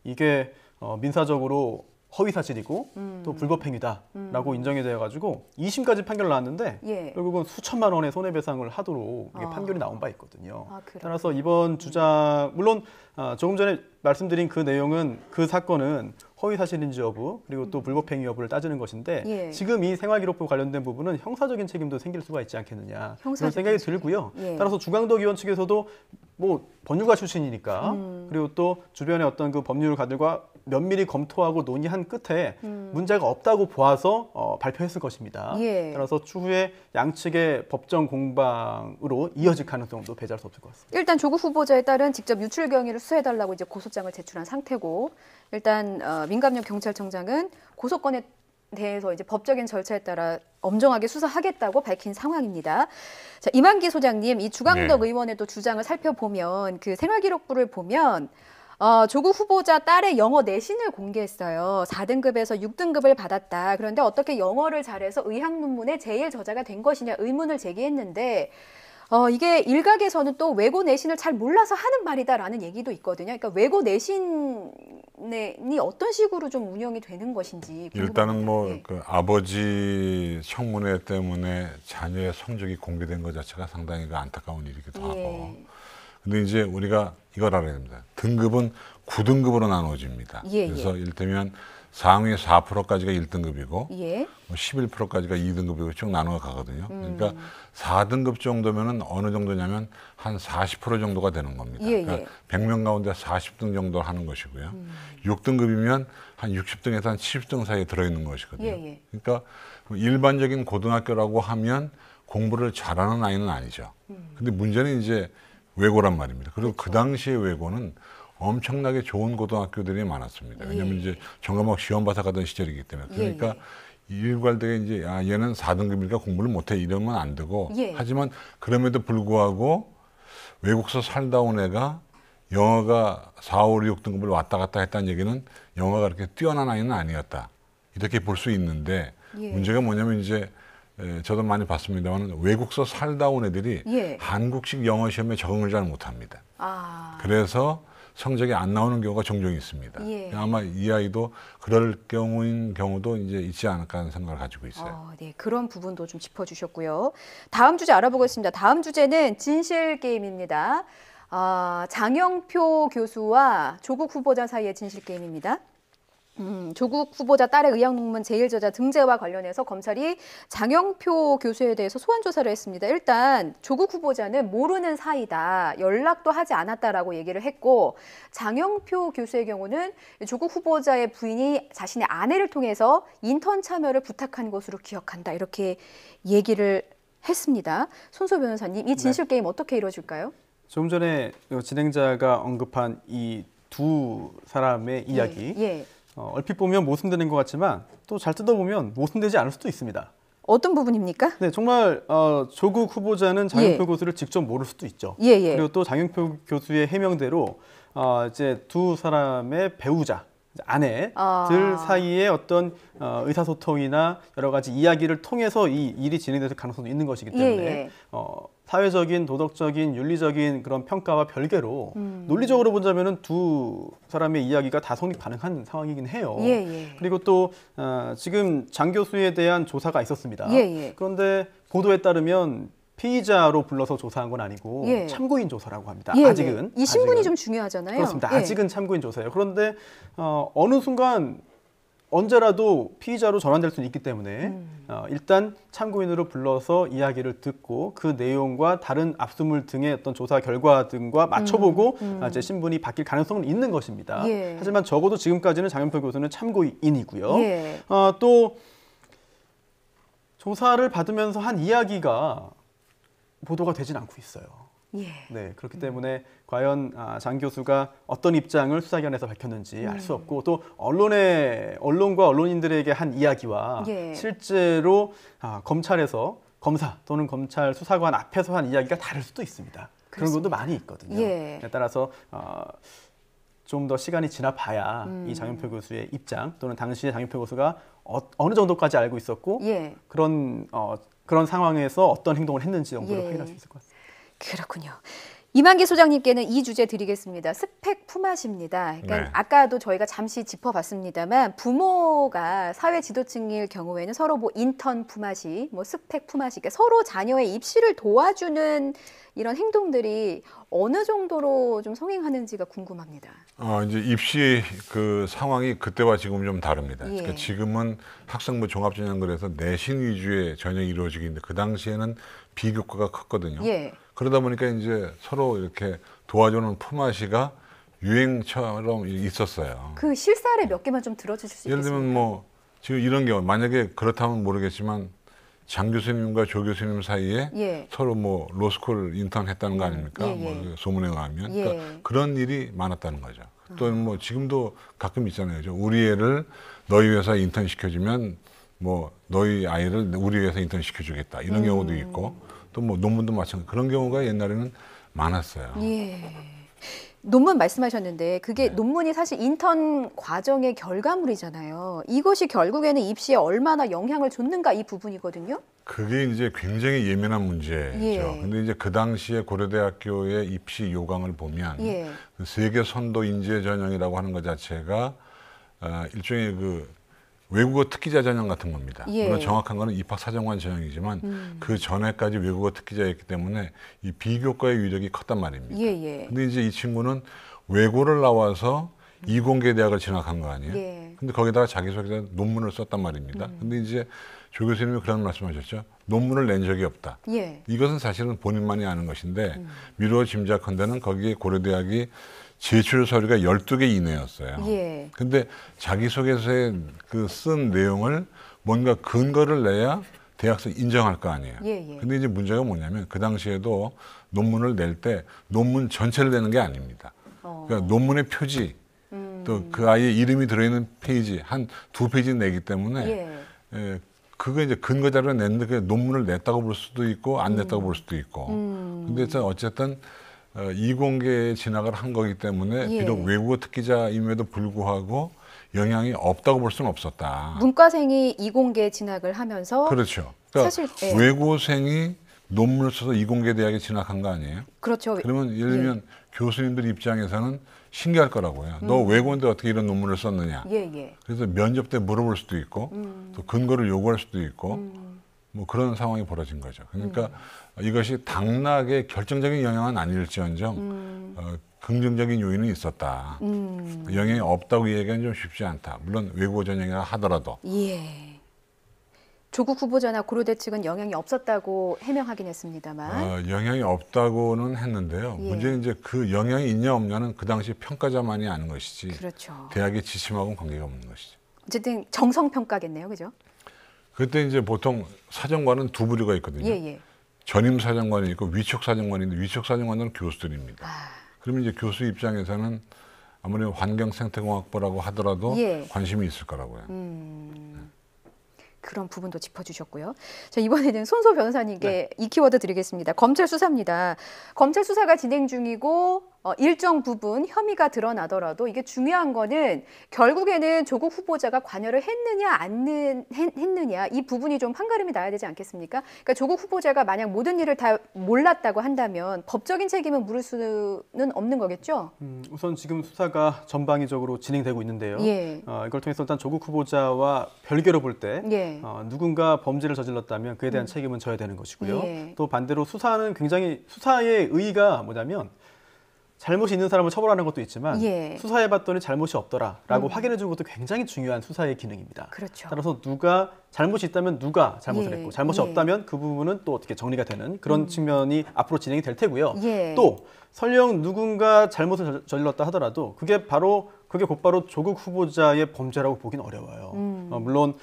이게 민사적으로 허위 사실이고 또 불법행위다라고 인정이 되어가지고 2심까지 판결 나왔는데 결국은 수천만 원의 손해배상을 하도록 이게 판결이 나온 바 있거든요. 따라서 이번 주장 물론 조금 전에 말씀드린 그 내용은 그 사건은 허위 사실인지 여부 그리고 또 불법행위 여부를 따지는 것인데 지금 이 생활기록부 관련된 부분은 형사적인 책임도 생길 수가 있지 않겠느냐 그런 생각이 들고요. 따라서 주강덕 의원 측에서도 뭐 법률가 출신이니까 그리고 또 주변의 어떤 그 법률가들과 면밀히 검토하고 논의한 끝에 문제가 없다고 보아서 발표했을 것입니다. 따라서 추후에 양측의 법정 공방으로 이어질 가능성도 배제할 수 없을 것 같습니다. 일단 조국 후보자의 딸은 직접 유출 경위를 수사해달라고 이제 고소장을 제출한 상태고 일단 민감용 경찰청장은 고소건에 대해서 이제 법적인 절차에 따라 엄정하게 수사하겠다고 밝힌 상황입니다. 자, 이만기 소장님, 이 주강덕 의원의 또 주장을 살펴보면 그 생활기록부를 보면 조국 후보자 딸의 영어 내신을 공개했어요. 4등급에서 6등급을 받았다. 그런데 어떻게 영어를 잘해서 의학 논문의 제일 저자가 된 것이냐 의문을 제기했는데 이게 일각에서는 또 외고 내신을 잘 몰라서 하는 말이다라는 얘기도 있거든요. 그러니까 외고 내신이 어떤 식으로 좀 운영이 되는 것인지 궁금합니다. 일단은 뭐 그 아버지 청문회 때문에 자녀의 성적이 공개된 것 자체가 상당히 그 안타까운 일이기도 하고. 근데 이제 우리가 이걸 알아야 됩니다. 등급은 9등급으로 나눠집니다. 그래서 이를테면 상위 4%까지가 1등급이고 예. 11%까지가 2등급이고 쭉 나눠 가거든요. 그러니까 4등급 정도면은 어느 정도냐면 한 40% 정도가 되는 겁니다. 예, 그러니까 예. 100명 가운데 40등 정도 하는 것이고요. 6등급이면 한 60등에서 한 70등 사이에 들어있는 것이거든요. 예, 예. 그러니까 일반적인 고등학교라고 하면 공부를 잘하는 아이는 아니죠. 근데 문제는 이제 외고란 말입니다. 그리고 그 당시의 외고는 엄청나게 좋은 고등학교들이 많았습니다. 왜냐하면 이제 전과목 시험 봐서 가던 시절이기 때문에. 그러니까 일괄되게 이제 얘는 4등급이니까 공부를 못해 이러면 안 되고 하지만 그럼에도 불구하고 외국서 살다 온 애가 영어가 4, 5, 6등급을 왔다 갔다 했다는 얘기는 영어가 그렇게 뛰어난 아이는 아니었다. 이렇게 볼 수 있는데 문제가 뭐냐면 이제 저도 많이 봤습니다만 외국서 살다 온 애들이 한국식 영어 시험에 적응을 잘 못합니다. 그래서 성적이 안 나오는 경우가 종종 있습니다. 아마 이 아이도 그럴 경우도 이제 있지 않을까 하는 생각을 가지고 있어요. 네, 그런 부분도 좀 짚어주셨고요. 다음 주제 알아보겠습니다. 다음 주제는 진실 게임입니다. 장영표 교수와 조국 후보자 사이의 진실 게임입니다. 조국 후보자 딸의 의학논문 제1저자 등재와 관련해서 검찰이 장영표 교수에 대해서 소환 조사를 했습니다. 일단 조국 후보자는 모르는 사이다, 연락도 하지 않았다라고 얘기를 했고, 장영표 교수의 경우는 조국 후보자의 부인이 자신의 아내를 통해서 인턴 참여를 부탁한 것으로 기억한다, 이렇게 얘기를 했습니다. 손소 변호사님, 이 진실 게임 어떻게 이루어질까요? 조금 전에 진행자가 언급한 이 두 사람의 이야기, 얼핏 보면 모순되는 것 같지만 또 잘 뜯어보면 모순되지 않을 수도 있습니다. 어떤 부분입니까? 네, 정말 조국 후보자는 장영표 교수를 직접 모를 수도 있죠. 그리고 또 장영표 교수의 해명대로 이제 두 사람의 배우자, 아내들 사이에 어떤 의사소통이나 여러 가지 이야기를 통해서 이 일이 진행될 가능성도 있는 것이기 때문에 사회적인, 도덕적인, 윤리적인 그런 평가와 별개로 논리적으로 본다면은 두 사람의 이야기가 다 성립 가능한 상황이긴 해요. 그리고 또 지금 장 교수에 대한 조사가 있었습니다. 그런데 보도에 따르면 피의자로 불러서 조사한 건 아니고 참고인 조사라고 합니다. 아직은. 이 신분이 좀 중요하잖아요. 그렇습니다. 아직은 참고인 조사예요. 그런데 어느 순간 언제라도 피의자로 전환될 수는 있기 때문에 일단 참고인으로 불러서 이야기를 듣고 그 내용과 다른 압수물 등의 어떤 조사 결과 등과 맞춰보고 이제 신분이 바뀔 가능성은 있는 것입니다. 하지만 적어도 지금까지는 장영표 교수는 참고인이고요. 또 조사를 받으면서 한 이야기가 보도가 되진 않고 있어요. 네, 그렇기 때문에 과연 장 교수가 어떤 입장을 수사기관에서 밝혔는지 알 수 없고, 또 언론과 언론인들에게 한 이야기와 실제로 검찰에서 검사 또는 검찰 수사관 앞에서 한 이야기가 다를 수도 있습니다. 그런 것도 많이 있거든요. 따라서 좀 더 시간이 지나 봐야 이 장영표 교수의 입장 또는 당시에 장영표 교수가 어느 정도까지 알고 있었고 그런 상황에서 어떤 행동을 했는지 정도를 확인할 수 있을 것 같습니다. 그렇군요. 이만기 소장님께는 이 주제 드리겠습니다. 스펙 품앗입니다. 그러니까 아까도 저희가 잠시 짚어봤습니다만 부모가 사회 지도층일 경우에는 서로 뭐 인턴 품앗이, 뭐 스펙 품앗이, 그러니까 서로 자녀의 입시를 도와주는 이런 행동들이 어느 정도로 좀 성행하는지가 궁금합니다. 이제 입시 그 상황이 그때와 지금 좀 다릅니다. 그러니까 지금은 학생부 종합전형그래서 내신 위주의 전형이 이루어지고 있는데 그 당시에는 비교과가 컸거든요. 그러다 보니까 이제 서로 이렇게 도와주는 품앗이가 유행처럼 있었어요. 그 실사례 몇 개만 좀 들어주실 수 있겠습니까? 예를 들면 뭐 지금 이런 경우, 만약에 그렇다면 모르겠지만 장 교수님과 조 교수님 사이에 서로 뭐 로스쿨 인턴 했다는 거 아닙니까? 뭐 소문에 의하면 그러니까 그런 일이 많았다는 거죠. 또 뭐 지금도 가끔 있잖아요. 우리 애를 너희 회사 인턴 시켜주면 뭐 너희 아이를 우리 회사 인턴 시켜주겠다 이런 경우도 있고, 또 뭐 논문도 마찬가지 그런 경우가 옛날에는 많았어요. 논문 말씀하셨는데 그게 논문이 사실 인턴 과정의 결과물이잖아요. 이것이 결국에는 입시에 얼마나 영향을 줬는가 이 부분이거든요. 그게 이제 굉장히 예민한 문제죠. 근데 이제 그 당시에 고려대학교의 입시 요강을 보면 그 세계 선도 인재 전형이라고 하는 것 자체가 일종의 그 외국어 특기자 전형 같은 겁니다. 물론 정확한 거는 입학사정관 전형이지만 그 전에까지 외국어 특기자였기 때문에 이 비교과의 위력이 컸단 말입니다. 근데 이제 이 친구는 외고를 나와서 이공계 대학을 진학한 거 아니에요? 예. 근데 거기다가 자기소개서 논문을 썼단 말입니다. 근데 이제 조 교수님이 그런 말씀하셨죠. 논문을 낸 적이 없다. 예. 이것은 사실은 본인만이 아는 것인데 미루어 짐작한다는 거기에 고려대학이 제출 서류가 12개 이내였어요. 예. 근데 자기소개서에 그 쓴 내용을 뭔가 근거를 내야 대학에서 인정할 거 아니에요. 예, 예. 근데 이제 문제가 뭐냐면 그 당시에도 논문을 낼 때 논문 전체를 내는 게 아닙니다. 그러니까 논문의 표지, 또 그 아이의 이름이 들어있는 페이지 한 2페이지 내기 때문에 그거 이제 근거 자료를 냈는데 그 논문을 냈다고 볼 수도 있고 안 냈다고 볼 수도 있고. 근데 어쨌든 이공계에 진학을 한 거기 때문에 비록 외국어 특기자임에도 불구하고 영향이 없다고 볼 수는 없었다. 문과생이 이공계 진학을 하면서 그렇죠. 그러니까 사실 외고생이 논문을 써서 이공계 대학에 진학한 거 아니에요? 그렇죠. 그러면 예를 들면 교수님들 입장에서는 신기할 거라고요. 너 외고인데 어떻게 이런 논문을 썼느냐. 그래서 면접 때 물어볼 수도 있고 또 근거를 요구할 수도 있고 뭐 그런 상황이 벌어진 거죠. 그러니까 이것이 당락에 결정적인 영향은 아닐지언정 긍정적인 요인은 있었다. 영향이 없다고 얘기하기는 좀 쉽지 않다. 물론 외국어 전형이라 하더라도. 예. 조국 후보자나 고려대 측은 영향이 없었다고 해명하긴 했습니다만. 영향이 없다고는 했는데요. 문제는 이제 그 영향이 있냐 없냐는 그 당시 평가자만이 아는 것이지. 그렇죠. 대학의 지침하고는 관계가 없는 것이죠. 어쨌든 정성평가겠네요. 그죠? 그때 이제 보통 사정관은 두 부류가 있거든요. 전임 사정관이 있고 위촉 사정관인데 위촉 사정관은 교수들입니다. 그러면 이제 교수 입장에서는 아무래도 환경생태공학부라고 하더라도 관심이 있을 거라고요. 그런 부분도 짚어주셨고요. 자, 이번에는 손소 변호사님께 이 키워드 드리겠습니다. 검찰 수사입니다. 검찰 수사가 진행 중이고 일정 부분 혐의가 드러나더라도 이게 중요한 거는 결국에는 조국 후보자가 관여를 했느냐 안 했느냐 이 부분이 좀 판가름이 나야 되지 않겠습니까? 그러니까 조국 후보자가 만약 모든 일을 다 몰랐다고 한다면 법적인 책임은 물을 수는 없는 거겠죠? 우선 지금 수사가 전방위적으로 진행되고 있는데요. 이걸 통해서 일단 조국 후보자와 별개로 볼 때 누군가 범죄를 저질렀다면 그에 대한 책임은 져야 되는 것이고요. 또 반대로 수사는 굉장히 수사의 의의가 뭐냐면 잘못이 있는 사람을 처벌하는 것도 있지만 수사해봤더니 잘못이 없더라라고 확인해주는 것도 굉장히 중요한 수사의 기능입니다. 그렇죠. 따라서 누가 잘못이 있다면 누가 잘못을 했고 잘못이 없다면 그 부분은 또 어떻게 정리가 되는 그런 측면이 앞으로 진행이 될 테고요. 또 설령 누군가 잘못을 저질렀다 하더라도 그게 곧바로 조국 후보자의 범죄라고 보긴 어려워요. 물론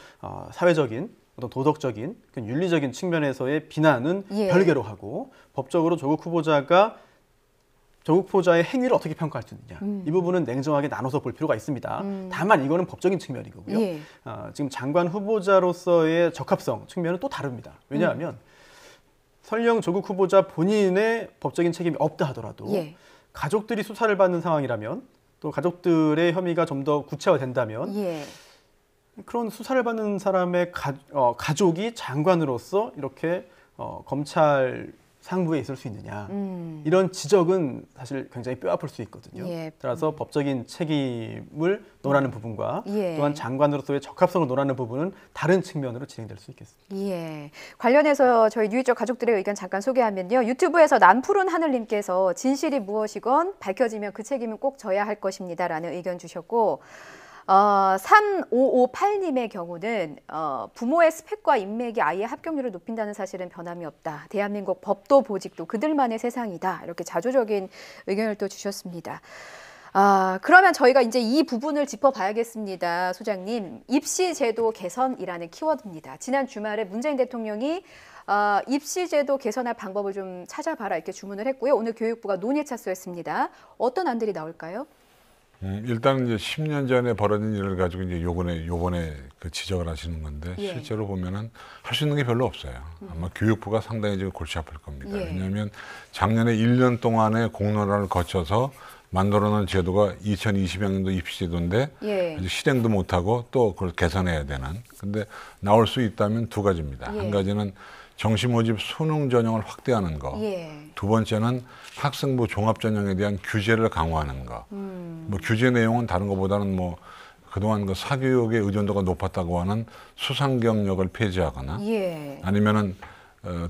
사회적인 어떤 도덕적인 윤리적인 측면에서의 비난은 별개로 하고 법적으로 조국 후보자의 행위를 어떻게 평가할 수 있느냐. 이 부분은 냉정하게 나눠서 볼 필요가 있습니다. 다만 이거는 법적인 측면이고요. 지금 장관 후보자로서의 적합성 측면은 또 다릅니다. 왜냐하면 설령 조국 후보자 본인의 법적인 책임이 없다 하더라도 가족들이 수사를 받는 상황이라면 또 가족들의 혐의가 좀 더 구체화된다면 그런 수사를 받는 사람의 가족이 장관으로서 이렇게 검찰 상부에 있을 수 있느냐 이런 지적은 사실 굉장히 뼈아플 수 있거든요. 따라서 법적인 책임을 논하는 부분과 또한 장관으로서의 적합성을 논하는 부분은 다른 측면으로 진행될 수 있겠습니다. 관련해서 저희 뉴이쪽 가족들의 의견 잠깐 소개하면요. 유튜브에서 남푸른 하늘님께서 진실이 무엇이건 밝혀지면 그 책임은 꼭 져야 할 것입니다라는 의견 주셨고 3558님의 경우는 부모의 스펙과 인맥이 아이의 합격률을 높인다는 사실은 변함이 없다. 대한민국 법도 보직도 그들만의 세상이다. 이렇게 자조적인 의견을 또 주셨습니다. 그러면 저희가 이제 이 부분을 짚어봐야겠습니다. 소장님, 입시제도 개선이라는 키워드입니다. 지난 주말에 문재인 대통령이 입시제도 개선할 방법을 좀 찾아봐라 이렇게 주문을 했고요. 오늘 교육부가 논의에 착수했습니다. 어떤 안들이 나올까요? 일단 이제 10년 전에 벌어진 일을 가지고 이제 요번에 그 지적을 하시는 건데 실제로 보면은 할 수 있는 게 별로 없어요. 아마 교육부가 상당히 지금 골치 아플 겁니다. 왜냐하면 작년에 1년 동안의 공론화를 거쳐서 만들어놓은 제도가 2020학년도 입시제도인데 아직 실행도 못하고 또 그걸 개선해야 되는. 근데 나올 수 있다면 두 가지입니다. 한 가지는 정시 모집 수능 전형을 확대하는 거. 두 번째는 학생부 종합 전형에 대한 규제를 강화하는 거. 뭐 규제 내용은 다른 것보다는 뭐 그동안 그 사교육의 의존도가 높았다고 하는 수상 경력을 폐지하거나 아니면은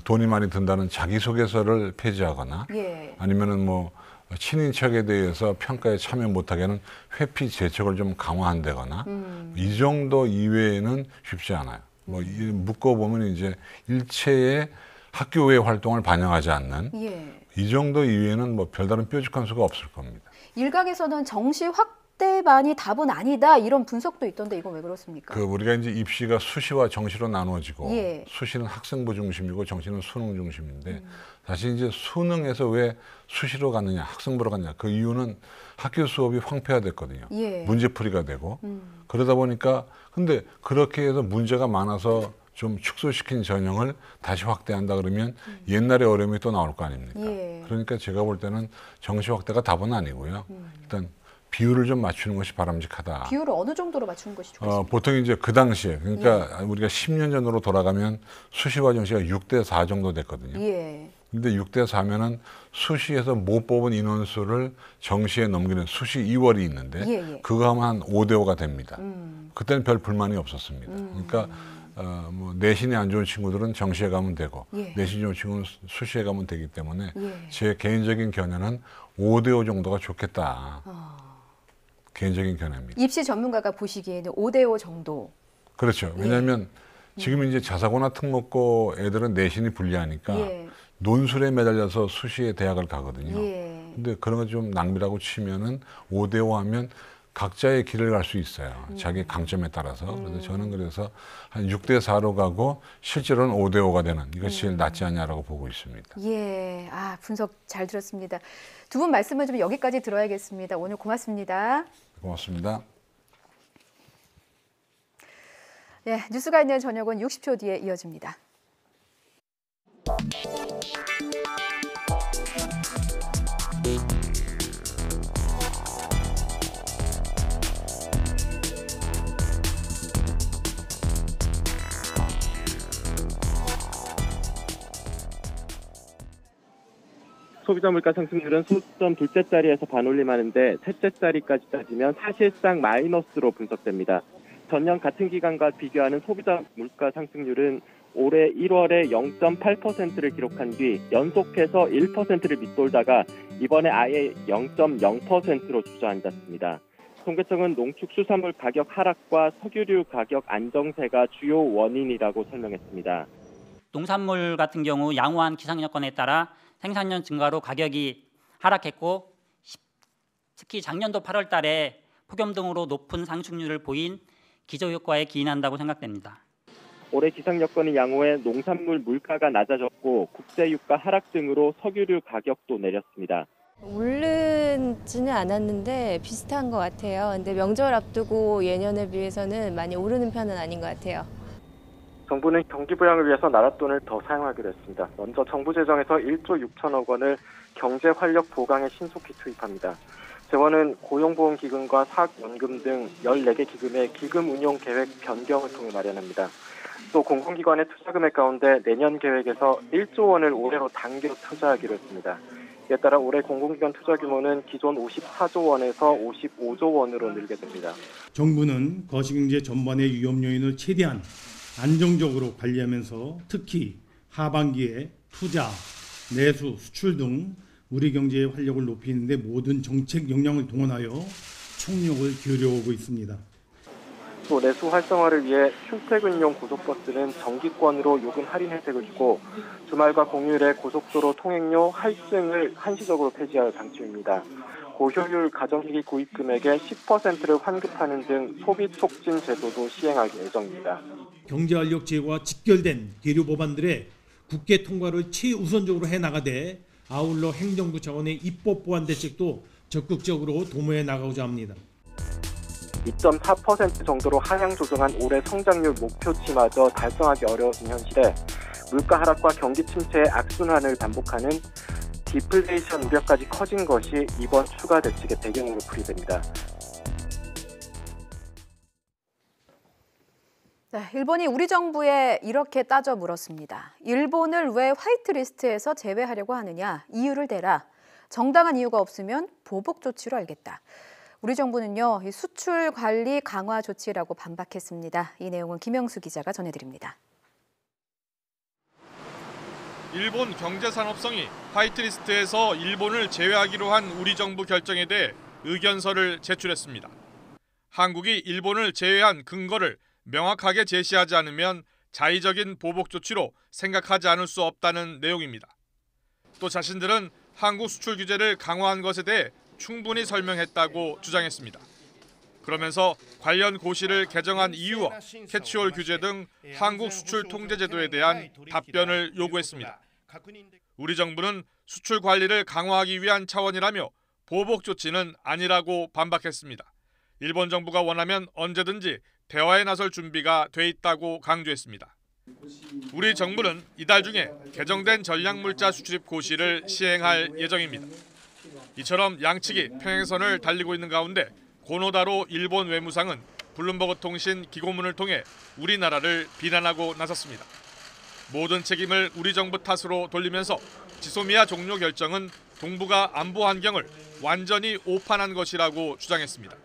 돈이 많이 든다는 자기소개서를 폐지하거나 아니면은 뭐 친인척에 대해서 평가에 참여 못하게 하는 회피 제척을 좀 강화한다거나 이 정도 이외에는 쉽지 않아요. 뭐 묶어보면 이제 일체의 학교의 활동을 반영하지 않는 이 정도 이외에는 뭐 별다른 뾰족한 수가 없을 겁니다. 일각에서는 정시 확대만이 답은 아니다 이런 분석도 있던데 이건 왜 그렇습니까? 우리가 이제 입시가 수시와 정시로 나누어지고 수시는 학생부 중심이고 정시는 수능 중심인데 사실 이제 수능에서 왜 수시로 갔느냐, 학생부로 갔느냐 그 이유는 학교 수업이 황폐화됐거든요. 문제풀이가 되고 그러다 보니까 근데 그렇게 해서 문제가 많아서 좀 축소시킨 전형을 다시 확대한다 그러면 옛날의 어려움이 또 나올 거 아닙니까? 그러니까 제가 볼 때는 정시 확대가 답은 아니고요. 일단 비율을 좀 맞추는 것이 바람직하다. 비율을 어느 정도로 맞추는 것이 좋겠습니까? 보통 이제 그 당시에 그러니까 우리가 10년 전으로 돌아가면 수시와 정시가 6대 4 정도 됐거든요. 근데 6대 4면은 수시에서 못 뽑은 인원수를 정시에 넘기는 수시 2월이 있는데 그거 하면 한 5대 5가 됩니다. 그때는 별 불만이 없었습니다. 그러니까 뭐 내신이 안 좋은 친구들은 정시에 가면 되고 내신이 좋은 친구는 수시에 가면 되기 때문에 제 개인적인 견해는 5대 5 정도가 좋겠다. 개인적인 견해입니다. 입시 전문가가 보시기에는 5대 5 정도. 그렇죠. 왜냐하면 지금 이제 자사고나 특목고 애들은 내신이 불리하니까 논술에 매달려서 수시에 대학을 가거든요. 근데 그런 거 좀 낭비라고 치면은 5대 5 하면 각자의 길을 갈 수 있어요. 자기 강점에 따라서. 그래서 저는 그래서 한 6대 4로 가고 실제로는 5대 5가 되는 이것이 제일 낫지 않냐라고 보고 있습니다. 분석 잘 들었습니다. 두 분 말씀을 좀 여기까지 들어야겠습니다. 오늘 고맙습니다. 고맙습니다. 뉴스가 있는 저녁은 60초 뒤에 이어집니다. 소비자 물가 상승률은 소점 둘째 자리에서 반올림하는데 셋째 자리까지 따지면 사실상 마이너스로 분석됩니다. 전년 같은 기간과 비교하는 소비자 물가 상승률은 올해 1월에 0.8%를 기록한 뒤 연속해서 1%를 밑돌다가 이번에 아예 0.0%로 주저앉았습니다. 통계청은 농축수산물 가격 하락과 석유류 가격 안정세가 주요 원인이라고 설명했습니다. 농산물 같은 경우 양호한 기상 여건에 따라 생산량 증가로 가격이 하락했고 특히 작년도 8월 달에 폭염 등으로 높은 상승률을 보인 기저효과에 기인한다고 생각됩니다. 올해 기상 여건이 양호해 농산물 물가가 낮아졌고 국제 유가 하락 등으로 석유류 가격도 내렸습니다. 오르지는 않았는데 비슷한 것 같아요. 근데 명절 앞두고 예년에 비해서는 많이 오르는 편은 아닌 것 같아요. 정부는 경기 부양을 위해서 나랏돈을 더 사용하기로 했습니다. 먼저 정부 재정에서 1조 6천억 원을 경제 활력 보강에 신속히 투입합니다. 재원은 고용보험기금과 사학연금 등 14개 기금의 기금 운용 계획 변경을 통해 마련합니다. 또 공공기관의 투자 금액 가운데 내년 계획에서 1조 원을 올해로 당겨 투자하기로 했습니다. 이에 따라 올해 공공기관 투자 규모는 기존 54조 원에서 55조 원으로 늘게 됩니다. 정부는 거시경제 전반의 위험 요인을 최대한 안정적으로 관리하면서 특히 하반기에 투자, 내수, 수출 등 우리 경제의 활력을 높이는 데 모든 정책 역량을 동원하여 총력을 기울여오고 있습니다. 또 내수 활성화를 위해 출퇴근용 고속버스는 정기권으로 요금 할인 혜택을 주고 주말과 공휴일에 고속도로 통행료 할증을 한시적으로 폐지할 방침입니다. 고효율 가전기기 구입 금액의 10%를 환급하는 등 소비 촉진 제도도 시행할 예정입니다. 경제활력 제고와 직결된 계류 법안들의 국회 통과를 최우선적으로 해나가되 아울러 행정부 차원의 입법 보완 대책도 적극적으로 도모해 나가고자 합니다. 2.4% 정도로 하향 조정한 올해 성장률 목표치마저 달성하기 어려워진 현실에 물가 하락과 경기 침체의 악순환을 반복하는 디플레이션 우려까지 커진 것이 이번 추가 대책의 배경으로 풀이됩니다. 일본이 우리 정부에 이렇게 따져 물었습니다. 일본을 왜 화이트리스트에서 제외하려고 하느냐? 이유를 대라. 정당한 이유가 없으면 보복 조치로 알겠다. 우리 정부는요, 이 수출 관리 강화 조치라고 반박했습니다. 이 내용은 김영수 기자가 전해드립니다. 일본 경제산업성이 화이트리스트에서 일본을 제외하기로 한 우리 정부 결정에 대해 의견서를 제출했습니다. 한국이 일본을 제외한 근거를 명확하게 제시하지 않으면 자의적인 보복 조치로 생각하지 않을 수 없다는 내용입니다. 또 자신들은 한국 수출 규제를 강화한 것에 대해 충분히 설명했다고 주장했습니다. 그러면서 관련 고시를 개정한 이유와 캐치홀 규제 등 한국 수출 통제 제도에 대한 답변을 요구했습니다. 우리 정부는 수출 관리를 강화하기 위한 차원이라며 보복 조치는 아니라고 반박했습니다. 일본 정부가 원하면 언제든지 대화에 나설 준비가 돼 있다고 강조했습니다. 우리 정부는 이달 중에 개정된 전략물자 수출입 고시를 시행할 예정입니다. 이처럼 양측이 평행선을 달리고 있는 가운데 고노다로 일본 외무상은 블룸버그 통신 기고문을 통해 우리나라를 비난하고 나섰습니다. 모든 책임을 우리 정부 탓으로 돌리면서 지소미아 종료 결정은 동북아 안보 환경을 완전히 오판한 것이라고 주장했습니다.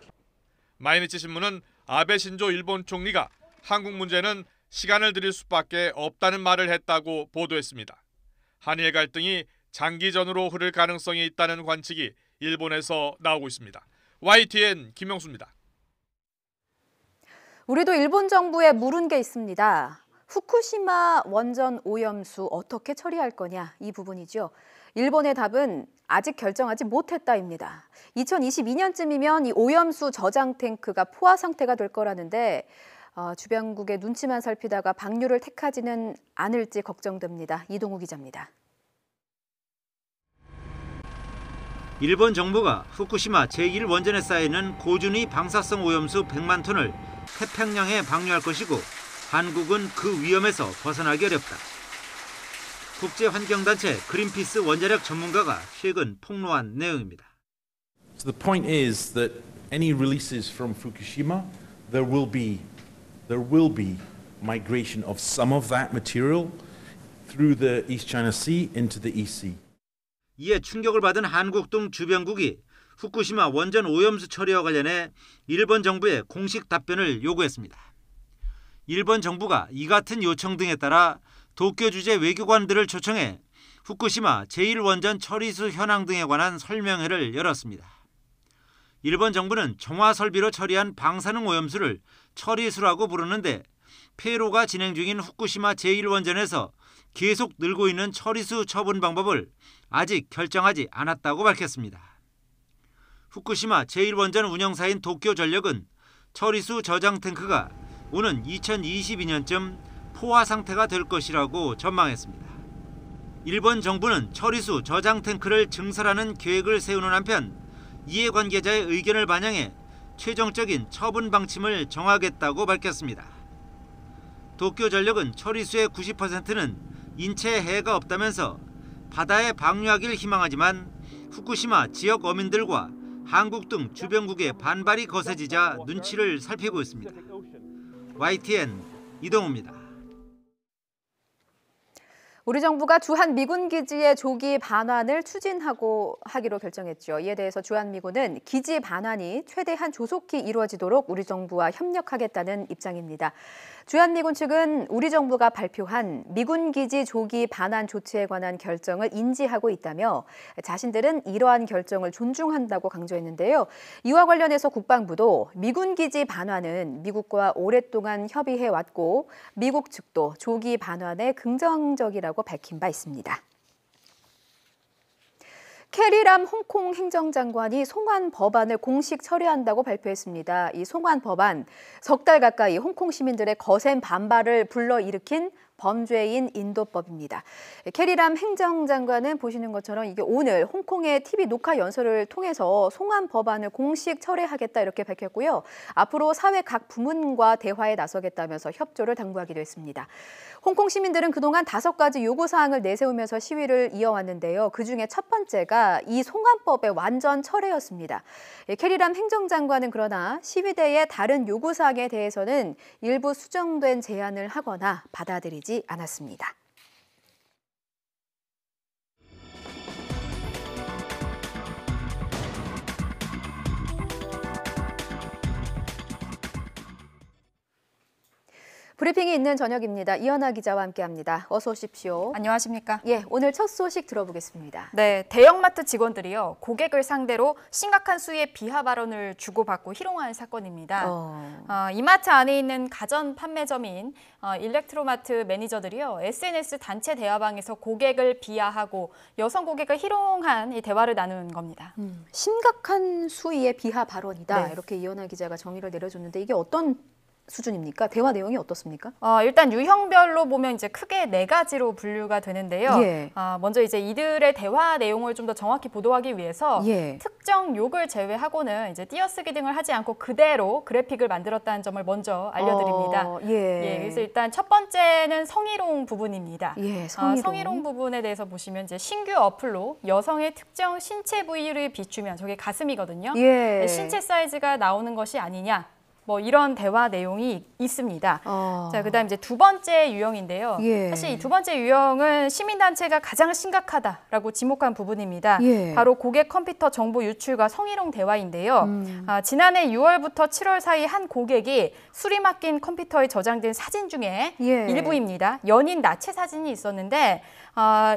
마이니치 신문은 아베 신조 일본 총리가 한국 문제는 시간을 들일 수밖에 없다는 말을 했다고 보도했습니다. 한일 갈등이 장기전으로 흐를 가능성이 있다는 관측이 일본에서 나오고 있습니다. YTN 김영수입니다. 우리도 일본 정부에 물은 게 있습니다. 후쿠시마 원전 오염수 어떻게 처리할 거냐 이 부분이죠. 일본의 답은 아직 결정하지 못했다입니다. 2022년쯤이면 이 오염수 저장 탱크가 포화 상태가 될 거라는데 주변국의 눈치만 살피다가 방류를 택하지는 않을지 걱정됩니다. 이동우 기자입니다. 일본 정부가 후쿠시마 제1원전에 쌓이는 고준위 방사성 오염수 100만 톤을 태평양에 방류할 것이고 한국은 그 위험에서 벗어나기 어렵다. 국제환경단체 그린피스 원자력 전문가가 최근 폭로한 내용입니다. So the point is that any releases from Fukushima, there will be migration of some of that material through the East China Sea into the East Sea. 이에 충격을 받은 한국 등 주변국이 후쿠시마 원전 오염수 처리와 관련해 일본 정부에 공식 답변을 요구했습니다. 일본 정부가 이 같은 요청 등에 따라 도쿄 주재 외교관들을 초청해 후쿠시마 제1원전 처리수 현황 등에 관한 설명회를 열었습니다. 일본 정부는 정화 설비로 처리한 방사능 오염수를 처리수라고 부르는데 폐로가 진행 중인 후쿠시마 제1원전에서 계속 늘고 있는 처리수 처분 방법을 아직 결정하지 않았다고 밝혔습니다. 후쿠시마 제1원전 운영사인 도쿄전력은 처리수 저장 탱크가 오는 2022년쯤 포화 상태가 될 것이라고 전망했습니다. 일본 정부는 처리수 저장 탱크를 증설하는 계획을 세우는 한편 이해관계자의 의견을 반영해 최종적인 처분 방침을 정하겠다고 밝혔습니다. 도쿄전력은 처리수의 90%는 인체에 해가 없다면서 바다에 방류하길 희망하지만 후쿠시마 지역 어민들과 한국 등 주변국의 반발이 거세지자 눈치를 살피고 있습니다. YTN 이동우입니다. 우리 정부가 주한 미군 기지의 조기 반환을 하기로 결정했죠. 이에 대해서 주한미군은 기지 반환이 최대한 조속히 이루어지도록 우리 정부와 협력하겠다는 입장입니다. 주한미군 측은 우리 정부가 발표한 미군 기지 조기 반환 조치에 관한 결정을 인지하고 있다며 자신들은 이러한 결정을 존중한다고 강조했는데요. 이와 관련해서 국방부도 미군 기지 반환은 미국과 오랫동안 협의해왔고 미국 측도 조기 반환에 긍정적이라고 밝힌 바 있습니다. 캐리람 홍콩 행정장관이 송환 법안을 공식 처리한다고 발표했습니다. 이 송환 법안, 석 달 가까이 홍콩 시민들의 거센 반발을 불러일으킨 범죄인 인도법입니다. 캐리람 행정장관은 보시는 것처럼 이게 오늘 홍콩의 TV 녹화 연설을 통해서 송환 법안을 공식 철회하겠다 이렇게 밝혔고요. 앞으로 사회 각 부문과 대화에 나서겠다면서 협조를 당부하기도 했습니다. 홍콩 시민들은 그동안 5가지 요구사항을 내세우면서 시위를 이어왔는데요. 그중에 첫 번째가 이 송환법의 완전 철회였습니다. 캐리람 행정장관은 그러나 시위대의 다른 요구사항에 대해서는 일부 수정된 제안을 하거나 받아들이지 않았습니다. 브리핑이 있는 저녁입니다. 이현아 기자와 함께합니다. 어서 오십시오. 안녕하십니까? 예, 오늘 첫 소식 들어보겠습니다. 네, 대형마트 직원들이요 고객을 상대로 심각한 수위의 비하 발언을 주고받고 희롱한 사건입니다. 이마트 안에 있는 가전 판매점인 일렉트로마트 매니저들이요 SNS 단체 대화방에서 고객을 비하하고 여성 고객을 희롱한 이 대화를 나눈 겁니다. 심각한 수위의 비하 발언이다. 네. 이렇게 이현아 기자가 정의를 내려줬는데 이게 어떤 수준입니까? 대화 내용이 어떻습니까? 일단 유형별로 보면 이제 크게 4가지로 분류가 되는데요. 예. 먼저 이제 이들의 대화 내용을 좀 더 정확히 보도하기 위해서 예. 특정 욕을 제외하고는 이제 띄어쓰기 등을 하지 않고 그대로 그래픽을 만들었다는 점을 먼저 알려드립니다. 예. 그래서 일단 첫 번째는 성희롱 부분입니다. 예, 성희롱 부분에 대해서 보시면 이제 신규 어플로 여성의 특정 신체 부위를 비추면 저게 가슴이거든요. 예. 신체 사이즈가 나오는 것이 아니냐. 뭐 이런 대화 내용이 있습니다. 자, 그다음 이제 두 번째 유형인데요. 예. 사실 이 두 번째 유형은 시민단체가 가장 심각하다라고 지목한 부분입니다. 예. 바로 고객 컴퓨터 정보 유출과 성희롱 대화인데요. 지난해 6월부터 7월 사이 한 고객이 수리 맡긴 컴퓨터에 저장된 사진 중에 예. 일부입니다. 연인 나체 사진이 있었는데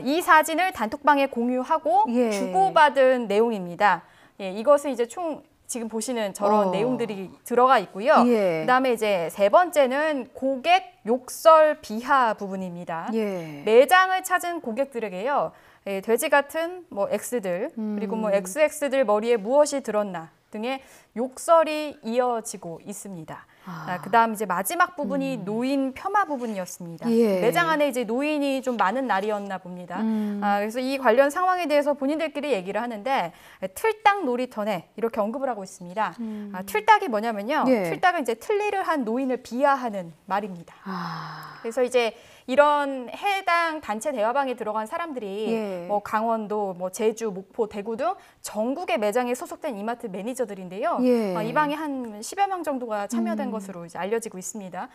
이 사진을 단톡방에 공유하고 예. 주고받은 내용입니다. 예, 이것은 이제 총 지금 보시는 저런 내용들이 들어가 있고요. 예. 그다음에 이제 세 번째는 고객 욕설 비하 부분입니다. 예. 매장을 찾은 고객들에게요. 돼지 같은 뭐 X들 그리고 뭐 XX들 머리에 무엇이 들었나 등의 욕설이 이어지고 있습니다. 그다음 이제 마지막 부분이 노인 폄하 부분이었습니다. 예. 매장 안에 이제 노인이 좀 많은 날이었나 봅니다. 그래서 이 관련 상황에 대해서 본인들끼리 얘기를 하는데 틀딱 놀이터네 이렇게 언급을 하고 있습니다. 틀딱이 뭐냐면요. 예. 틀딱은 이제 틀니를 한 노인을 비하하는 말입니다. 그래서 이제 이런 해당 단체 대화방에 들어간 사람들이 예. 뭐 강원도, 뭐 제주, 목포, 대구 등 전국의 매장에 소속된 이마트 매니저들인데요. 예. 이 방에 한 10여 명 정도가 참여된 것으로 이제 알려지고 있습니다.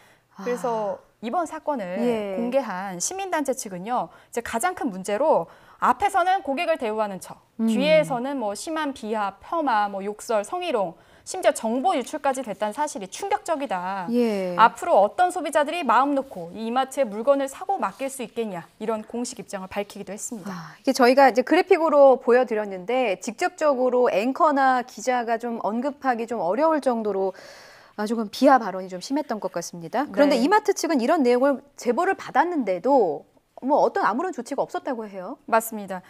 그래서 이번 사건을 예. 공개한 시민단체 측은요, 이제 가장 큰 문제로 앞에서는 고객을 대우하는 척, 뒤에서는 뭐 심한 비하, 폄하, 뭐 욕설, 성희롱, 심지어 정보 유출까지 됐다는 사실이 충격적이다. 예. 앞으로 어떤 소비자들이 마음 놓고 이 이마트에 물건을 사고 맡길 수 있겠냐 이런 공식 입장을 밝히기도 했습니다. 이게 저희가 이제 그래픽으로 보여드렸는데 직접적으로 앵커나 기자가 좀 언급하기 좀 어려울 정도로 조금 비하 발언이 좀 심했던 것 같습니다. 그런데 네. 이마트 측은 이런 내용을 제보를 받았는데도 뭐 어떤 아무런 조치가 없었다고 해요. 맞습니다.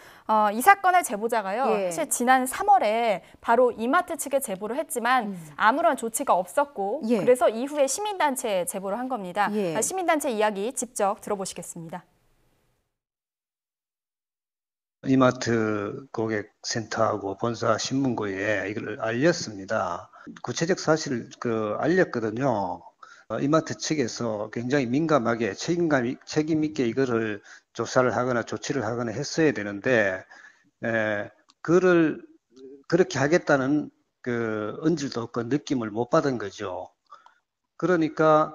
이 사건의 제보자가요. 예. 사실 지난 3월에 바로 이마트 측에 제보를 했지만 아무런 조치가 없었고 예. 그래서 이후에 시민단체에 제보를 한 겁니다. 예. 시민단체 이야기 직접 들어보시겠습니다. 이마트 고객센터하고 본사 신문고에 이걸 알렸습니다. 구체적 사실을 알렸거든요. 이마트 측에서 굉장히 민감하게 책임 있게 이거를 조사를 하거나 조치를 하거나 했어야 되는데, 그거를 그렇게 하겠다는 언질도 없고 느낌을 못 받은 거죠. 그러니까,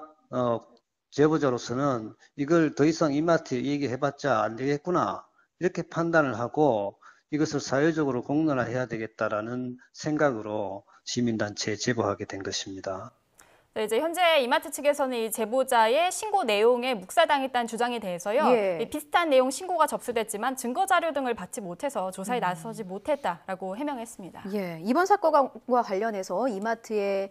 제보자로서는 이걸 더 이상 이마트에 얘기해봤자 안 되겠구나, 이렇게 판단을 하고 이것을 사회적으로 공론화해야 되겠다라는 생각으로 시민단체에 제보하게 된 것입니다. 네, 이제 현재 이마트 측에서는 이 제보자의 신고 내용에 묵살당했다는 주장에 대해서요. 예. 이 비슷한 내용 신고가 접수됐지만 증거 자료 등을 받지 못해서 조사에 나서지 못했다라고 해명했습니다. 예, 이번 사건과 관련해서 이마트의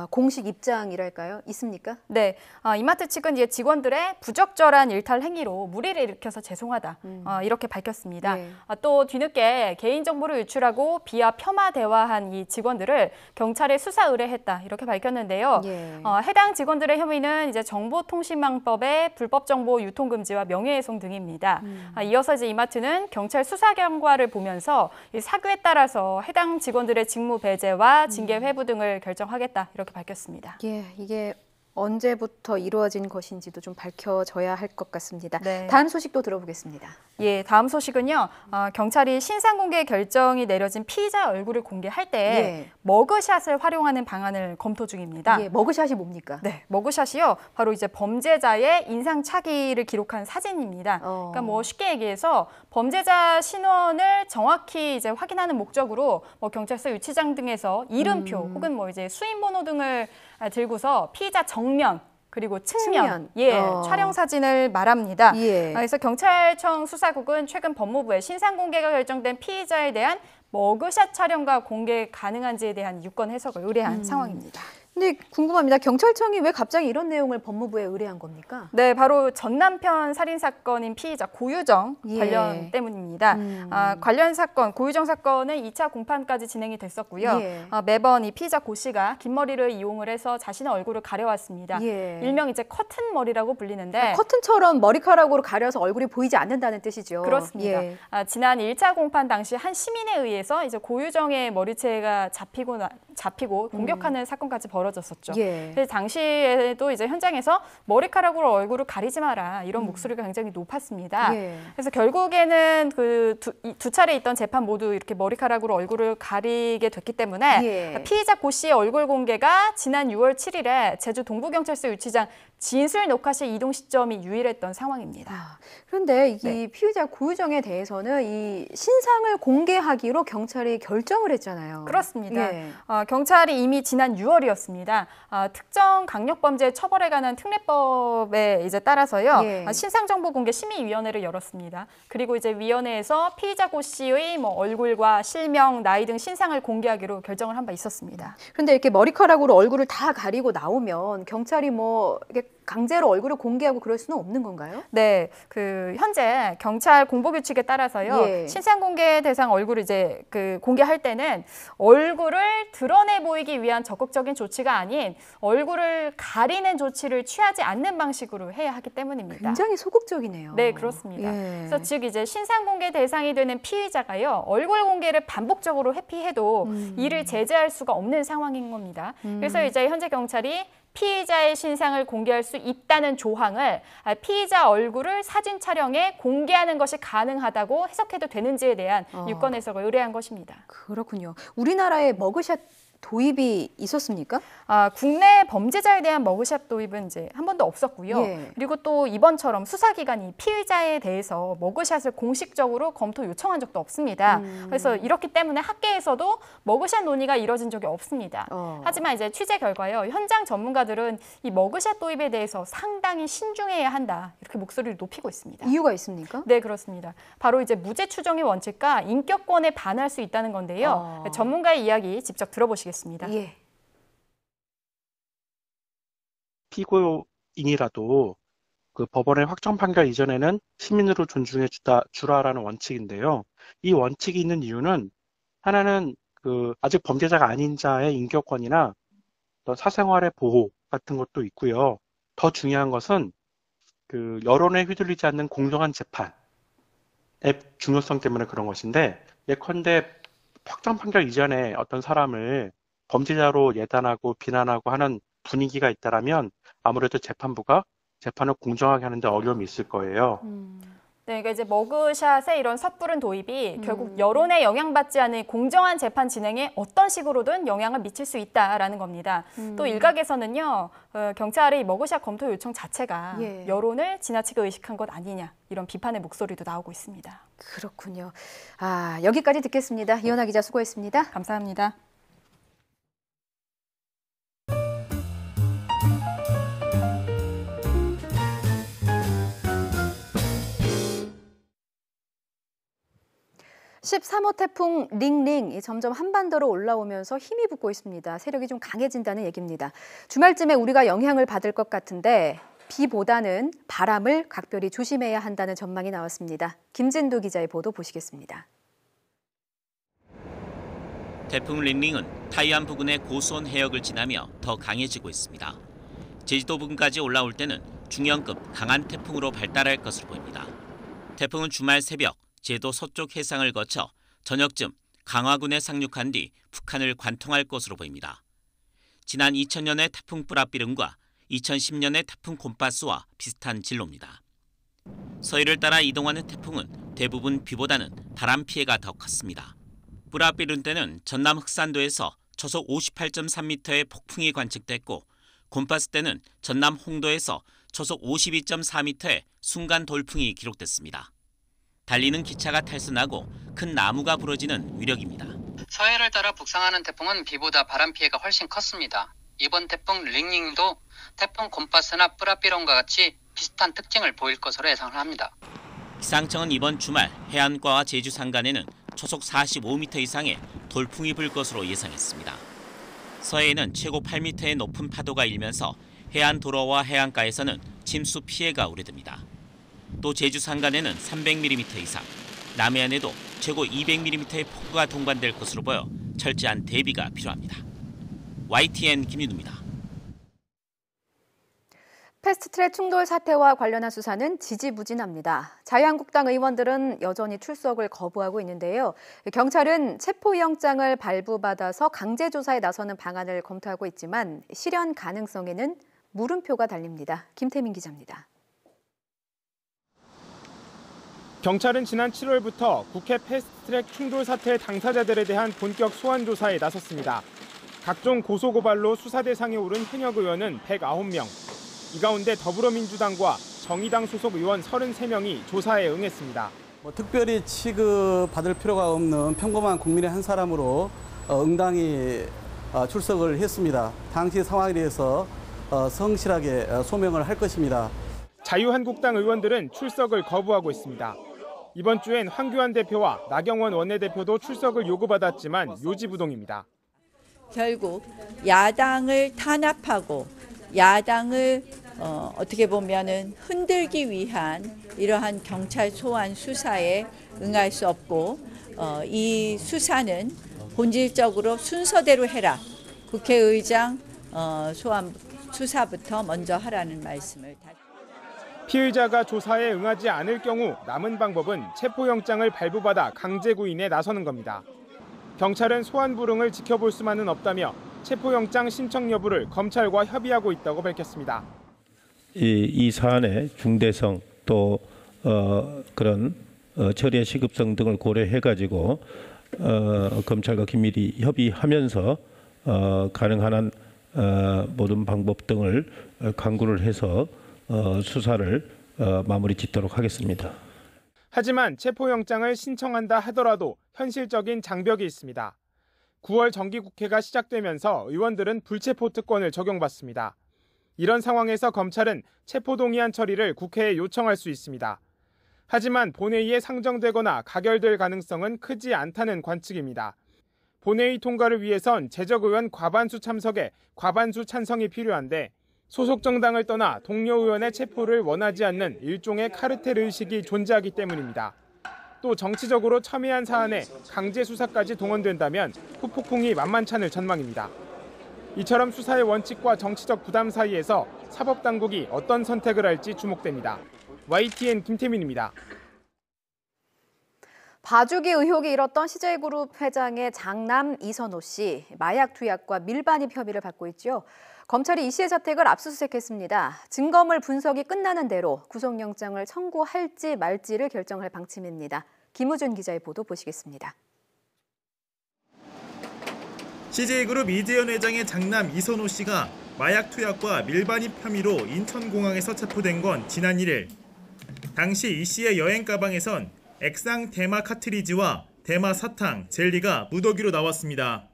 공식 입장이랄까요? 있습니까? 네, 이마트 측은 이제 직원들의 부적절한 일탈 행위로 무리를 일으켜서 죄송하다 이렇게 밝혔습니다. 네. 또 뒤늦게 개인정보를 유출하고 비하 폄하 대화한 이 직원들을 경찰에 수사 의뢰했다 이렇게 밝혔는데요. 예. 해당 직원들의 혐의는 이제 정보통신망법의 불법 정보 유통 금지와 명예훼손 등입니다. 이어서 이제 이마트는 경찰 수사 결과를 보면서 이 사규에 따라서 해당 직원들의 직무 배제와 징계 회부 등을 결정하겠다. 이렇게 밝혔습니다. 예, 이게 언제부터 이루어진 것인지도 좀 밝혀져야 할 것 같습니다. 네. 다음 소식도 들어보겠습니다. 예, 다음 소식은요. 경찰이 신상 공개 결정이 내려진 피의자 얼굴을 공개할 때 예. 머그샷을 활용하는 방안을 검토 중입니다. 예, 머그샷이 뭡니까? 네, 머그샷이요. 바로 이제 범죄자의 인상 차기를 기록한 사진입니다. 그러니까 뭐 쉽게 얘기해서 범죄자 신원을 정확히 이제 확인하는 목적으로 뭐 경찰서 유치장 등에서 이름표 혹은 뭐 이제 수임번호 등을 들고서 피의자 정면 그리고 측면. 촬영 사진을 말합니다. 그래서 경찰청 수사국은 최근 법무부에 신상 공개가 결정된 피의자에 대한 머그샷 촬영과 공개 가능한지에 대한 유권 해석을 의뢰한 상황입니다. 근데 궁금합니다. 경찰청이 왜 갑자기 이런 내용을 법무부에 의뢰한 겁니까? 네, 바로 전 남편 살인 사건인 피의자 고유정 관련 때문입니다. 관련 사건, 고유정 사건은 2차 공판까지 진행이 됐었고요. 매번 이 피의자 고 씨가 긴 머리를 이용을 해서 자신의 얼굴을 가려왔습니다. 일명 이제 커튼 머리라고 불리는데 커튼처럼 머리카락으로 가려서 얼굴이 보이지 않는다는 뜻이죠. 그렇습니다. 지난 1차 공판 당시 한 시민에 의해서 이제 고유정의 머리채가 잡히고 공격하는 사건까지 벌어졌었죠. 그래서 당시에도 이제 현장에서 머리카락으로 얼굴을 가리지 마라 이런 목소리가 굉장히 높았습니다. 그래서 결국에는 그 두 차례 있던 재판 모두 이렇게 머리카락으로 얼굴을 가리게 됐기 때문에 피의자 고 씨의 얼굴 공개가 지난 6월 7일에 제주 동부경찰서 유치장 진술 녹화실 이동 시점이 유일했던 상황입니다. 그런데 이 피의자 고유정에 대해서는 이 신상을 공개하기로 경찰이 결정을 했잖아요. 그렇습니다. 경찰이 이미 지난 6월이었습니다. 특정 강력범죄 처벌에 관한 특례법에 이제 따라서요. 신상정보 공개 심의위원회를 열었습니다. 그리고 이제 위원회에서 피의자 고 씨의 얼굴과 실명, 나이 등 신상을 공개하기로 결정을 한 바 있었습니다. 그런데 이렇게 머리카락으로 얼굴을 다 가리고 나오면 경찰이 이렇게 강제로 얼굴을 공개하고 그럴 수는 없는 건가요? 네, 현재 경찰 공보규칙에 따라서요. 신상 공개 대상 얼굴을 이제 공개할 때는 얼굴을 드러내 보이기 위한 적극적인 조치가 아닌 얼굴을 가리는 조치를 취하지 않는 방식으로 해야 하기 때문입니다. 굉장히 소극적이네요. 네, 그렇습니다. 그래서 즉 이제 신상 공개 대상이 되는 피의자가요. 얼굴 공개를 반복적으로 회피해도 이를 제재할 수가 없는 상황인 겁니다. 그래서 이제 현재 경찰이 피의자의 신상을 공개할 수 있다는 조항을 피의자 얼굴을 사진 촬영에 공개하는 것이 가능하다고 해석해도 되는지에 대한 유권 해석을 의뢰한 것입니다. 그렇군요. 우리나라에 머그샷 도입이 있었습니까? 국내 범죄자에 대한 머그샷 도입은 이제 한 번도 없었고요. 그리고 또 이번처럼 수사기관이 피의자에 대해서 머그샷을 공식적으로 검토 요청한 적도 없습니다. 그래서 이렇기 때문에 학계에서도 머그샷 논의가 이뤄진 적이 없습니다. 하지만 이제 취재 결과요. 현장 전문가들은 이 머그샷 도입에 대해서 상당히 신중해야 한다. 이렇게 목소리를 높이고 있습니다. 이유가 있습니까? 네, 그렇습니다. 바로 이제 무죄 추정의 원칙과 인격권에 반할 수 있다는 건데요. 전문가의 이야기 직접 들어보시겠습니다. 피고인이라도 그 법원의 확정 판결 이전에는 시민으로 존중해 주라라는 원칙인데요. 이 원칙이 있는 이유는 하나는 아직 범죄자가 아닌 자의 인격권이나 사생활의 보호 같은 것도 있고요. 더 중요한 것은 여론에 휘둘리지 않는 공정한 재판의 중요성 때문에 그런 것인데, 예컨대 확정 판결 이전에 어떤 사람을 범죄자로 예단하고 비난하고 하는 분위기가 있다라면 아무래도 재판부가 재판을 공정하게 하는데 어려움이 있을 거예요. 네, 그러니까 이제 머그샷의 이런 섣부른 도입이 결국 여론에 영향받지 않은 공정한 재판 진행에 어떤 식으로든 영향을 미칠 수 있다라는 겁니다. 또 일각에서는요, 경찰의 머그샷 검토 요청 자체가 여론을 지나치게 의식한 것 아니냐 이런 비판의 목소리도 나오고 있습니다. 그렇군요. 여기까지 듣겠습니다. 이현아 기자 수고했습니다. 감사합니다. (13호) 태풍 링링 점점 한반도로 올라오면서 힘이 붙고 있습니다. 세력이 좀 강해진다는 얘기입니다. 주말쯤에 우리가 영향을 받을 것 같은데 비보다는 바람을 각별히 조심해야 한다는 전망이 나왔습니다. 김진도 기자의 보도 보시겠습니다. 태풍 링링은 타이완 부근의 고수온 해역을 지나며 더 강해지고 있습니다. 제주도 부근까지 올라올 때는 중형급 강한 태풍으로 발달할 것으로 보입니다. 태풍은 주말 새벽 제도 서쪽 해상을 거쳐 저녁쯤 강화군에 상륙한 뒤 북한을 관통할 것으로 보입니다. 지난 2000년의 태풍 뿌라비름과 2010년의 태풍 곰파스와 비슷한 진로입니다. 서해를 따라 이동하는 태풍은 대부분 비보다는 바람 피해가 더 컸습니다. 뿌라비름 때는 전남 흑산도에서 초속 58.3m의 폭풍이 관측됐고, 곰파스 때는 전남 홍도에서 초속 52.4m의 순간 돌풍이 기록됐습니다. 달리는 기차가 탈선하고 큰 나무가 부러지는 위력입니다. 서해를 따라 북상하는 태풍은 비보다 바람 피해가 훨씬 컸습니다. 이번 태풍 링닝도 태풍 곰파스나 뿌라피론과 같이 비슷한 특징을 보일 것으로 예상을 합니다. 기상청은 이번 주말 해안가와 제주 산간에는 초속 45m 이상의 돌풍이 불 것으로 예상했습니다. 서해에는 최고 8m의 높은 파도가 일면서 해안 도로와 해안가에서는 침수 피해가 우려됩니다. 또 제주 산간에는 300mm 이상, 남해안에도 최고 200mm의 폭우가 동반될 것으로 보여 철저한 대비가 필요합니다. YTN 김윤우입니다. 패스트트랙 충돌 사태와 관련한 수사는 지지부진합니다. 자유한국당 의원들은 여전히 출석을 거부하고 있는데요. 경찰은 체포영장을 발부받아서 강제조사에 나서는 방안을 검토하고 있지만 실현 가능성에는 물음표가 달립니다. 김태민 기자입니다. 경찰은 지난 7월부터 국회 패스트트랙 충돌 사태 당사자들에 대한 본격 소환 조사에 나섰습니다. 각종 고소고발로 수사 대상에 오른 현역 의원은 109명. 이 가운데 더불어민주당과 정의당 소속 의원 33명이 조사에 응했습니다. 특별히 취급받을 필요가 없는 평범한 국민의 한 사람으로 응당히 출석을 했습니다. 당시 상황에 대해서 성실하게 소명을 할 것입니다. 자유한국당 의원들은 출석을 거부하고 있습니다. 이번 주엔 황교안 대표와 나경원 원내대표도 출석을 요구받았지만 요지부동입니다. 결국 야당을 탄압하고 야당을 어떻게 보면은 흔들기 위한 이러한 경찰 소환 수사에 응할 수 없고 이 수사는 본질적으로 순서대로 해라. 국회의장 소환 수사부터 먼저 하라는 말씀을 다시. 피의자가 조사에 응하지 않을 경우 남은 방법은 체포영장을 발부받아 강제 구인에 나서는 겁니다. 경찰은 소환 불응을 지켜볼 수만은 없다며 체포영장 신청 여부를 검찰과 협의하고 있다고 밝혔습니다. 이 사안의 중대성 또 그런 처리의 시급성 등을 고려해가지고 검찰과 긴밀히 협의하면서 가능한 한 모든 방법 등을 강구를 해서 수사를 마무리 짓도록 하겠습니다. 하지만 체포영장을 신청한다 하더라도 현실적인 장벽이 있습니다. 9월 정기국회가 시작되면서 의원들은 불체포 특권을 적용받습니다. 이런 상황에서 검찰은 체포동의안 처리를 국회에 요청할 수 있습니다. 하지만 본회의에 상정되거나 가결될 가능성은 크지 않다는 관측입니다. 본회의 통과를 위해선 재적의원 과반수 참석에 과반수 찬성이 필요한데 소속 정당을 떠나 동료 의원의 체포를 원하지 않는 일종의 카르텔 의식이 존재하기 때문입니다. 또 정치적으로 첨예한 사안에 강제 수사까지 동원된다면 후폭풍이 만만찮을 전망입니다. 이처럼 수사의 원칙과 정치적 부담 사이에서 사법당국이 어떤 선택을 할지 주목됩니다. YTN 김태민입니다. 봐주기 의혹이 일었던 CJ그룹 회장의 장남 이선호 씨, 마약 투약과 밀반입 혐의를 받고 있죠. 검찰이 이 씨의 자택을 압수수색했습니다. 증거물 분석이 끝나는 대로 구속영장을 청구할지 말지를 결정할 방침입니다. 김우준 기자의 보도 보시겠습니다. CJ그룹 이재현 회장의 장남 이선호 씨가 마약 투약과 밀반입 혐의로 인천공항에서 체포된 건 지난 1일. 당시 이 씨의 여행 가방에선 액상 대마 카트리지와 대마 사탕, 젤리가 무더기로 나왔습니다.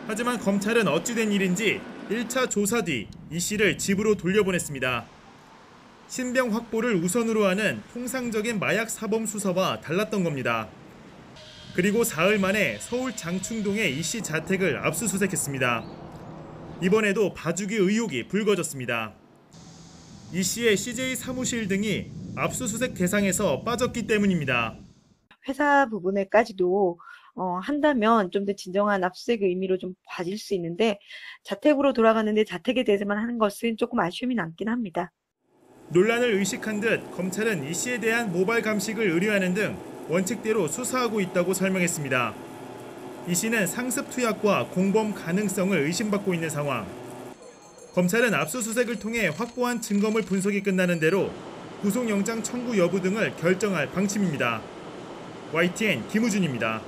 하지만 검찰은 어찌된 일인지 1차 조사 뒤 이 씨를 집으로 돌려보냈습니다. 신병 확보를 우선으로 하는 통상적인 마약 사범 수사와 달랐던 겁니다. 그리고 사흘 만에 서울 장충동의 이 씨 자택을 압수수색했습니다. 이번에도 봐주기 의혹이 불거졌습니다. 이 씨의 CJ 사무실 등이 압수수색 대상에서 빠졌기 때문입니다. 회사 부분에까지도 한다면 좀 더 진정한 압수수색의 의미로 좀 봐질 수 있는데 자택으로 돌아가는데 자택에 대해서만 하는 것은 조금 아쉬움이 남긴 합니다. 논란을 의식한 듯 검찰은 이 씨에 대한 모발 감식을 의뢰하는 등 원칙대로 수사하고 있다고 설명했습니다. 이 씨는 상습 투약과 공범 가능성을 의심받고 있는 상황. 검찰은 압수수색을 통해 확보한 증거물 분석이 끝나는 대로 구속영장 청구 여부 등을 결정할 방침입니다. YTN 김우준입니다.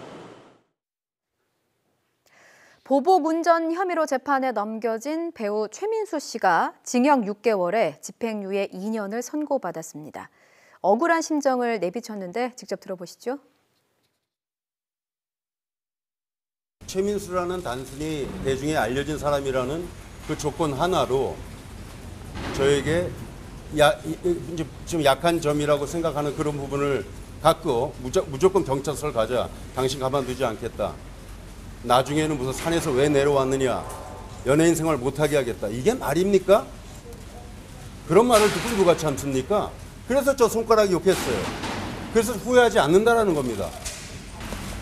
보복 운전 혐의로 재판에 넘겨진 배우 최민수 씨가 징역 6개월에 집행유예 2년을 선고받았습니다. 억울한 심정을 내비쳤는데 직접 들어보시죠. 최민수라는 단순히 대중에 알려진 사람이라는 그 조건 하나로 저에게 이제 좀 약한 점이라고 생각하는 그런 부분을 갖고 무조건 경찰서를 가자. 당신 가만두지 않겠다. 나중에는 무슨 산에서 왜 내려왔느냐. 연예인 생활 못하게 하겠다. 이게 말입니까? 그런 말을 듣고 누가 참습니까? 그래서 저 손가락 욕했어요. 그래서 후회하지 않는다라는 겁니다.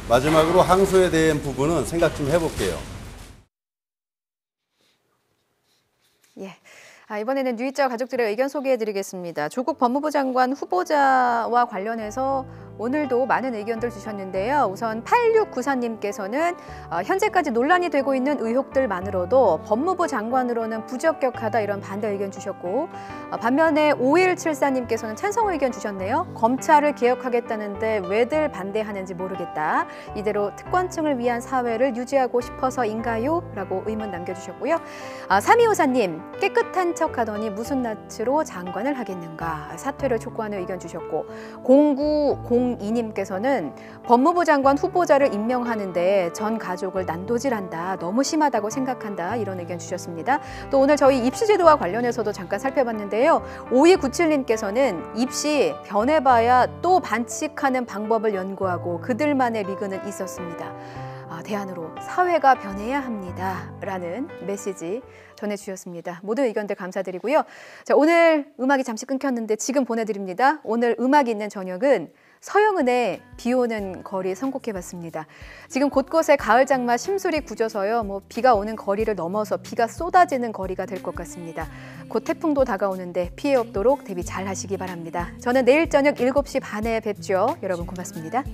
마지막으로 항소에 대한 부분은 생각 좀 해볼게요. 예. 이번에는 유이자 가족들의 의견 소개해드리겠습니다. 조국 법무부 장관 후보자와 관련해서 오늘도 많은 의견들 주셨는데요. 우선 8694님께서는 현재까지 논란이 되고 있는 의혹들만으로도 법무부 장관으로는 부적격하다 이런 반대 의견 주셨고 반면에 5174님께서는 찬성 의견 주셨네요. 검찰을 개혁하겠다는데 왜들 반대하는지 모르겠다. 이대로 특권층을 위한 사회를 유지하고 싶어서인가요? 라고 의문 남겨주셨고요. 3254님 깨끗한 척하더니 무슨 낯으로 장관을 하겠는가. 사퇴를 촉구하는 의견 주셨고 0902님께서는 법무부 장관 후보자를 임명하는데 전 가족을 난도질한다. 너무 심하다고 생각한다. 이런 의견 주셨습니다. 또 오늘 저희 입시제도와 관련해서도 잠깐 살펴봤는데요. 5297님께서는 입시 변해봐야 또 반칙하는 방법을 연구하고 그들만의 리그는 있었습니다. 대안으로 사회가 변해야 합니다. 라는 메시지 전해주셨습니다. 모든 의견들 감사드리고요. 자, 오늘 음악이 잠시 끊겼는데 지금 보내드립니다. 오늘 음악이 있는 저녁은 서영은의 비 오는 거리 선곡해봤습니다. 지금 곳곳에 가을 장마 심술이 굳어서요. 비가 오는 거리를 넘어서 비가 쏟아지는 거리가 될 것 같습니다. 곧 태풍도 다가오는데 피해 없도록 대비 잘 하시기 바랍니다. 저는 내일 저녁 7시 반에 뵙죠. 여러분 고맙습니다.